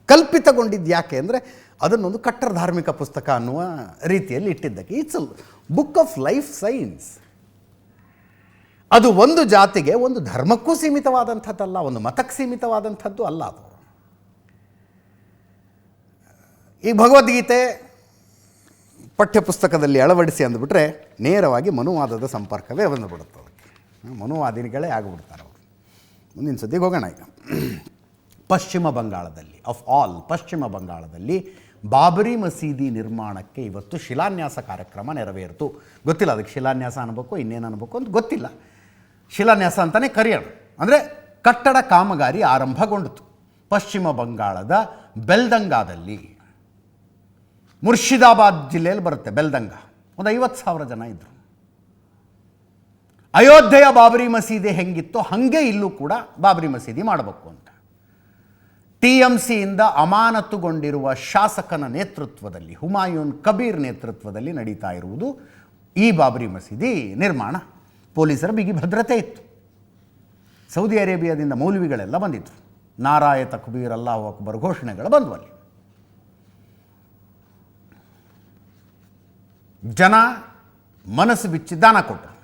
ಕಲ್ಪಿತಗೊಂಡಿದ್ದು ಯಾಕೆ ಅಂದರೆ ಅದನ್ನೊಂದು ಕಟ್ಟರ್ ಧಾರ್ಮಿಕ ಪುಸ್ತಕ ಅನ್ನುವ ರೀತಿಯಲ್ಲಿ ಇಟ್ಟಿದ್ದಕ್ಕೆ. It's a book of life science. ಅದು ಒಂದು ಜಾತಿಗೆ ಒಂದು ಧರ್ಮಕ್ಕೂ ಸೀಮಿತವಾದಂಥದ್ದಲ್ಲ, ಒಂದು ಮತಕ್ಕೆ ಸೀಮಿತವಾದಂಥದ್ದು ಅಲ್ಲ ಅದು. ಈ ಭಗವದ್ಗೀತೆ ಪಠ್ಯಪುಸ್ತಕದಲ್ಲಿ ಅಳವಡಿಸಿ ಅಂದುಬಿಟ್ರೆ ನೇರವಾಗಿ ಮನುವಾದದ ಸಂಪರ್ಕವೇ ಬಂದುಬಿಡುತ್ತೆ. ಅದಕ್ಕೆ ಮನುವಾದಿಗಳೇ ಆಗಿಬಿಡ್ತಾರೆ ಅವರು. ಮುಂದಿನ ಸುದ್ದಿಗೆ ಹೋಗೋಣ. ಈಗ ಪಶ್ಚಿಮ ಬಂಗಾಳದಲ್ಲಿ, ಆಫ್ ಆಲ್ ಪಶ್ಚಿಮ ಬಂಗಾಳದಲ್ಲಿ ಬಾಬರಿ ಮಸೀದಿ ನಿರ್ಮಾಣಕ್ಕೆ ಇವತ್ತು ಶಿಲಾನ್ಯಾಸ ಕಾರ್ಯಕ್ರಮ ನೆರವೇರಿತು. ಗೊತ್ತಿಲ್ಲ ಅದಕ್ಕೆ ಶಿಲಾನ್ಯಾಸ ಅನ್ಬೇಕು ಇನ್ನೇನು ಅನ್ಬೇಕು ಅಂತ ಗೊತ್ತಿಲ್ಲ. ಶಿಲಾನ್ಯಾಸ ಅಂತಲೇ ಕರೆಯೋಣ. ಅಂದರೆ ಕಟ್ಟಡ ಕಾಮಗಾರಿ ಆರಂಭಗೊಂಡಿತು ಪಶ್ಚಿಮ ಬಂಗಾಳದ ಬೆಲ್ದಂಗಾದಲ್ಲಿ. ಮುರ್ಷಿದಾಬಾದ್ ಜಿಲ್ಲೆಯಲ್ಲಿ ಬರುತ್ತೆ ಬೆಲ್ದಂಗ. ಒಂದು 50,000 ಜನ ಇದ್ದರು. ಅಯೋಧ್ಯೆಯ ಬಾಬರಿ ಮಸೀದಿ ಹೆಂಗಿತ್ತೋ ಹಾಗೆ ಇಲ್ಲೂ ಕೂಡ ಬಾಬರಿ ಮಸೀದಿ ಮಾಡಬೇಕು ಅಂತ TMCಯಿಂದ ಅಮಾನತುಗೊಂಡಿರುವ ಶಾಸಕನ ನೇತೃತ್ವದಲ್ಲಿ, ಹುಮಾಯೂನ್ ಕಬೀರ್ ನೇತೃತ್ವದಲ್ಲಿ ನಡೀತಾ ಇರುವುದು ಈ ಬಾಬರಿ ಮಸೀದಿ ನಿರ್ಮಾಣ. ಪೊಲೀಸರ ಬಿಗಿ ಭದ್ರತೆ ಇತ್ತು. ಸೌದಿ ಅರೇಬಿಯಾದಿಂದ ಮೌಲ್ವಿಗಳೆಲ್ಲ ಬಂದಿದ್ರು. ನಾರಾಯ ತಕ್ಬೀರ್ ಅಲ್ಲಾಹು ಅಕ್ಬರ್ ಘೋಷಣೆಗಳು ಬಂದವು. ಅಲ್ಲಿ ಜನ ಮನಸ್ಸು ಬಿಚ್ಚಿ ದಾನ ಕೊಟ್ಟರು.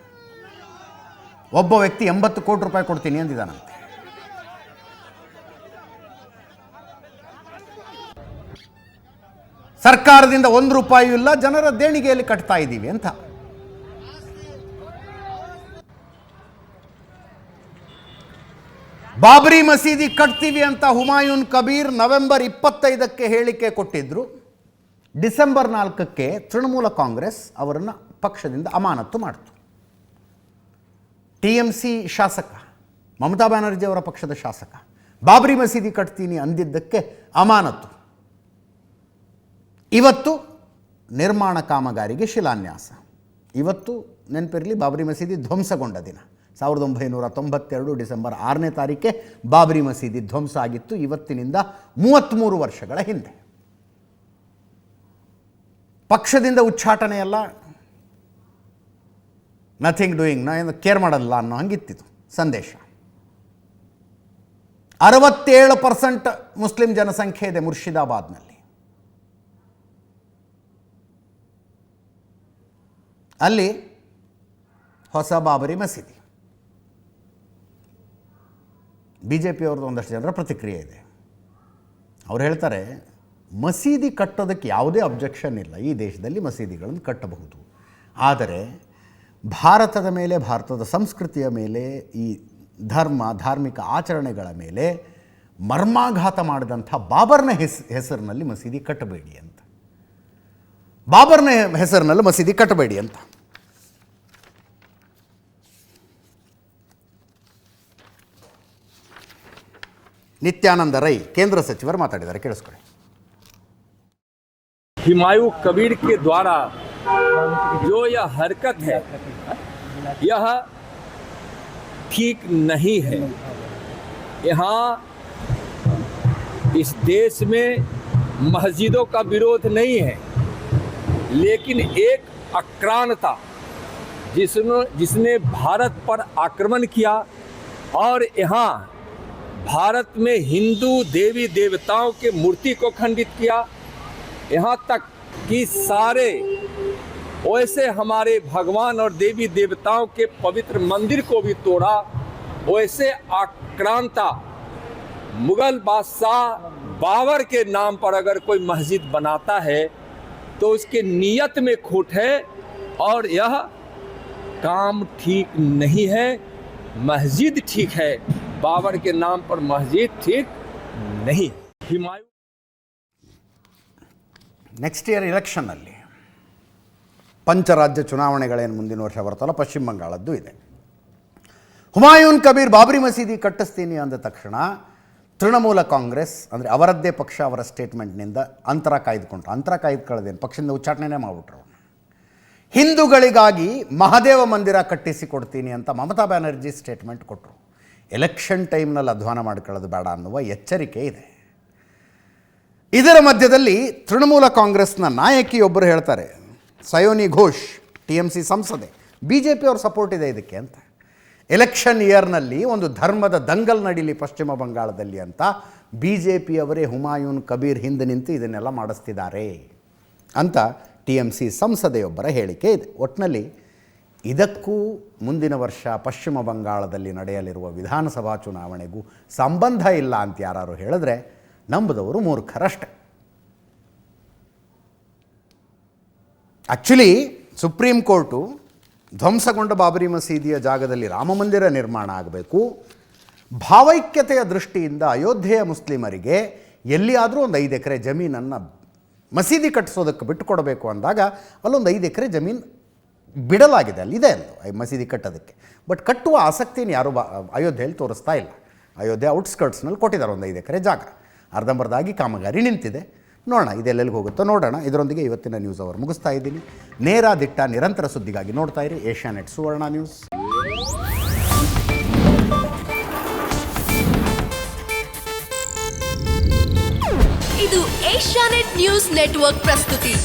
ಒಬ್ಬ ವ್ಯಕ್ತಿ 80 ಕೋಟಿ ರೂಪಾಯಿ ಕೊಡ್ತೀನಿ ಅಂದಿದ್ದಾನಂತೆ. ಸರ್ಕಾರದಿಂದ 1 ರೂಪಾಯಿ ಇಲ್ಲ, ಜನರ ದೇಣಿಗೆಯಲ್ಲಿ ಕಟ್ತಾ ಇದ್ದೀವಿ ಅಂತ. ಬಾಬರಿ ಮಸೀದಿ ಕಟ್ತೀವಿ ಅಂತ ಹುಮಾಯೂನ್ ಕಬೀರ್ ನವೆಂಬರ್ 25ಕ್ಕೆ ಹೇಳಿಕೆ ಕೊಟ್ಟಿದ್ದರು. ಡಿಸೆಂಬರ್ 4ಕ್ಕೆ ತೃಣಮೂಲ ಕಾಂಗ್ರೆಸ್ ಅವರನ್ನು ಪಕ್ಷದಿಂದ ಅಮಾನತು ಮಾಡಿತು. TMC ಶಾಸಕ, ಮಮತಾ ಬ್ಯಾನರ್ಜಿ ಅವರ ಪಕ್ಷದ ಶಾಸಕ ಬಾಬರಿ ಮಸೀದಿ ಕಟ್ತೀನಿ ಅಂದಿದ್ದಕ್ಕೆ ಅಮಾನತು. ಇವತ್ತು ನಿರ್ಮಾಣ ಕಾಮಗಾರಿಗೆ ಶಿಲಾನ್ಯಾಸ. ಇವತ್ತು ನೆನಪಿರಲಿ, ಬಾಬರಿ ಮಸೀದಿ ಧ್ವಂಸಗೊಂಡ ದಿನ 1992 ಡಿಸೆಂಬರ್ 6ನೇ ತಾರೀಕೆ ಬಾಬರಿ ಮಸೀದಿ ಧ್ವಂಸ ಆಗಿತ್ತು. ಇವತ್ತಿನಿಂದ 33 ವರ್ಷಗಳ ಹಿಂದೆ. ಪಕ್ಷದಿಂದ ಉಚ್ಚಾಟನೆಯಲ್ಲ, ನಥಿಂಗ್ ಡೂಯಿಂಗ್, ನಾ ಏನು ಕೇರ್ ಮಾಡಲ್ಲ ಅನ್ನೋ ಹಂಗಿತ್ತಿತ್ತು ಸಂದೇಶ. 67% ಮುಸ್ಲಿಂ ಜನಸಂಖ್ಯೆ ಇದೆ ಮುರ್ಷಿದಾಬಾದ್ನಲ್ಲಿ. ಅಲ್ಲಿ ಹೊಸ ಬಾಬರಿ ಮಸೀದಿ. BJP ಅವ್ರದ್ದು ಒಂದಷ್ಟು ಜನರ ಪ್ರತಿಕ್ರಿಯೆ ಇದೆ. ಅವ್ರು ಹೇಳ್ತಾರೆ, ಮಸೀದಿ ಕಟ್ಟೋದಕ್ಕೆ ಯಾವುದೇ ಅಬ್ಜೆಕ್ಷನ್ ಇಲ್ಲ, ಈ ದೇಶದಲ್ಲಿ ಮಸೀದಿಗಳನ್ನು ಕಟ್ಟಬಹುದು. ಆದರೆ ಭಾರತದ ಮೇಲೆ, ಭಾರತದ ಸಂಸ್ಕೃತಿಯ ಮೇಲೆ, ಈ ಧಾರ್ಮಿಕ ಆಚರಣೆಗಳ ಮೇಲೆ ಮರ್ಮಾಘಾತ ಮಾಡಿದಂಥ ಬಾಬರ್ನ ಹೆಸರಿನಲ್ಲಿ ಮಸೀದಿ ಕಟ್ಟಬೇಡಿ ಅಂತ. ಬಾಬರ್ನ ಹೆಸರಿನಲ್ಲಿ ಮಸೀದಿ ಕಟ್ಟಬೇಡಿ ಅಂತ. ನಿತ್ಯಾನಂದ ರೈ ಕೇಂದ್ರ ಸಚಿವರು ಮಾತಾಡಿದ್ದಾರೆ, ಕೇಳಿಸ್ಕೊಳ್ಳಿ. हुमायूं कबीर के द्वारा जो यह हरकत है यह ठीक नहीं है. यहाँ इस देश में मस्जिदों का विरोध नहीं है, लेकिन एक आक्रांता जिसने भारत पर आक्रमण किया और यहाँ भारत में हिंदू देवी देवताओं के मूर्ति को खंडित किया, यहाँ तक कि सारे वैसे हमारे भगवान और देवी देवताओं के पवित्र मंदिर को भी तोड़ा. वैसे आक्रांता मुगल बादशाह बाबर के नाम पर अगर कोई मस्जिद बनाता है तो उसके नीयत में खोट है और यह काम ठीक नहीं है. मस्जिद ठीक है, बाबर के नाम पर मस्जिद ठीक नहीं. हुमायूं ನೆಕ್ಸ್ಟ್ ಇಯರ್ ಇಲೆಕ್ಷನ್ನಲ್ಲಿ ಪಂಚರಾಜ್ಯ ಚುನಾವಣೆಗಳೇನು ಮುಂದಿನ ವರ್ಷ ಬರ್ತಲ್ಲ, ಪಶ್ಚಿಮ ಬಂಗಾಳದ್ದು ಇದೆ. ಹುಮಾಯೂನ್ ಕಬೀರ್ ಬಾಬರಿ ಮಸೀದಿ ಕಟ್ಟಿಸ್ತೀನಿ ಅಂದ ತಕ್ಷಣ ತೃಣಮೂಲ ಕಾಂಗ್ರೆಸ್ ಅಂದರೆ ಅವರದ್ದೇ ಪಕ್ಷ ಅವರ ಸ್ಟೇಟ್ಮೆಂಟ್ನಿಂದ ಅಂತರ ಕಾಯ್ದುಕೊಳ್ಳೋದೇನು, ಪಕ್ಷದಿಂದ ಉಚ್ಚಾಟನೆ ಮಾಡಿಬಿಟ್ರು. ಹಿಂದೂಗಳಿಗಾಗಿ ಮಹಾದೇವ ಮಂದಿರ ಕಟ್ಟಿಸಿಕೊಡ್ತೀನಿ ಅಂತ ಮಮತಾ ಬ್ಯಾನರ್ಜಿ ಸ್ಟೇಟ್ಮೆಂಟ್ ಕೊಟ್ಟರು. ಎಲೆಕ್ಷನ್ ಟೈಮ್ನಲ್ಲಿ ಅಧ್ವಾನ ಮಾಡ್ಕೊಳ್ಳೋದು ಬೇಡ ಅನ್ನುವ ಎಚ್ಚರಿಕೆ ಇದೆ. ಇದರ ಮಧ್ಯದಲ್ಲಿ ತೃಣಮೂಲ ಕಾಂಗ್ರೆಸ್ನ ನಾಯಕಿಯೊಬ್ಬರು ಹೇಳ್ತಾರೆ, ಸಯೋನಿ ಘೋಷ್, TMC ಸಂಸದೆ, BJP ಅವ್ರ ಸಪೋರ್ಟ್ ಇದೆ ಇದಕ್ಕೆ ಅಂತ. ಎಲೆಕ್ಷನ್ ಇಯರ್ನಲ್ಲಿ ಒಂದು ಧರ್ಮದ ದಂಗಲ್ ನಡೀಲಿ ಪಶ್ಚಿಮ ಬಂಗಾಳದಲ್ಲಿ ಅಂತ BJP ಅವರೇ ಹುಮಾಯೂನ್ ಕಬೀರ್ ಹಿಂದೆ ನಿಂತು ಇದನ್ನೆಲ್ಲ ಮಾಡಿಸ್ತಿದ್ದಾರೆ ಅಂತ TMC ಸಂಸದೆಯೊಬ್ಬರ ಹೇಳಿಕೆ ಇದೆ. ಒಟ್ಟಿನಲ್ಲಿ ಇದಕ್ಕೂ ಮುಂದಿನ ವರ್ಷ ಪಶ್ಚಿಮ ಬಂಗಾಳದಲ್ಲಿ ನಡೆಯಲಿರುವ ವಿಧಾನಸಭಾ ಚುನಾವಣೆಗೂ ಸಂಬಂಧ ಇಲ್ಲ ಅಂತ ಯಾರು ಹೇಳಿದ್ರೆ ನಂಬದವರು ಮೂರ್ಖರಷ್ಟೆ. ಆ್ಯಕ್ಚುಲಿ ಸುಪ್ರೀಂ ಕೋರ್ಟು ಧ್ವಂಸಗೊಂಡ ಬಾಬರಿ ಮಸೀದಿಯ ಜಾಗದಲ್ಲಿ ರಾಮ ಮಂದಿರ ನಿರ್ಮಾಣ ಆಗಬೇಕು, ಭಾವೈಕ್ಯತೆಯ ದೃಷ್ಟಿಯಿಂದ ಅಯೋಧ್ಯೆಯ ಮುಸ್ಲಿಮರಿಗೆ ಎಲ್ಲಿಯಾದರೂ ಒಂದು 5 ಎಕರೆ ಜಮೀನನ್ನು ಮಸೀದಿ ಕಟ್ಟಿಸೋದಕ್ಕೆ ಬಿಟ್ಟುಕೊಡಬೇಕು ಅಂದಾಗ ಅಲ್ಲೊಂದು 5 ಎಕರೆ ಜಮೀನು ಬಿಡಲಾಗಿದೆ, ಅಲ್ಲಿದೆ ಅಂದು ಮಸೀದಿ ಕಟ್ಟೋದಕ್ಕೆ. ಬಟ್ ಕಟ್ಟುವ ಆಸಕ್ತಿನ ಯಾರೂ ಅಯೋಧ್ಯೆಯಲ್ಲಿ ತೋರಿಸ್ತಾ ಇಲ್ಲ. ಅಯೋಧ್ಯೆ ಔಟ್ಸ್ಕರ್ಟ್ಸ್ನಲ್ಲಿ ಕೊಟ್ಟಿದ್ದಾರೆ ಒಂದು 5 ಎಕರೆ ಜಾಗ. ಅರ್ಧಂಬರ್ಧಾಗಿ ಕಾಮಗಾರಿ ನಿಂತಿದೆ. ನೋಡೋಣ ಇದೆಲ್ಲೆಲ್ಲಿಗೆ ಹೋಗುತ್ತೋ ನೋಡೋಣ. ಇದರೊಂದಿಗೆ ಇವತ್ತಿನ ನ್ಯೂಸ್ ಅವರ್ ಮುಗಿಸ್ತಾ ಇದ್ದೀನಿ. ನೇರ ದಿಟ್ಟ ನಿರಂತರ ಸುದ್ದಿಗಾಗಿ ನೋಡ್ತಾ ಇರಿ ಏಷ್ಯಾನೆಟ್ ಸುವರ್ಣ ನ್ಯೂಸ್. ಇದು ಏಷ್ಯಾನೆಟ್ ನ್ಯೂಸ್ ನೆಟ್ವರ್ಕ್ ಪ್ರಸ್ತುತಿ.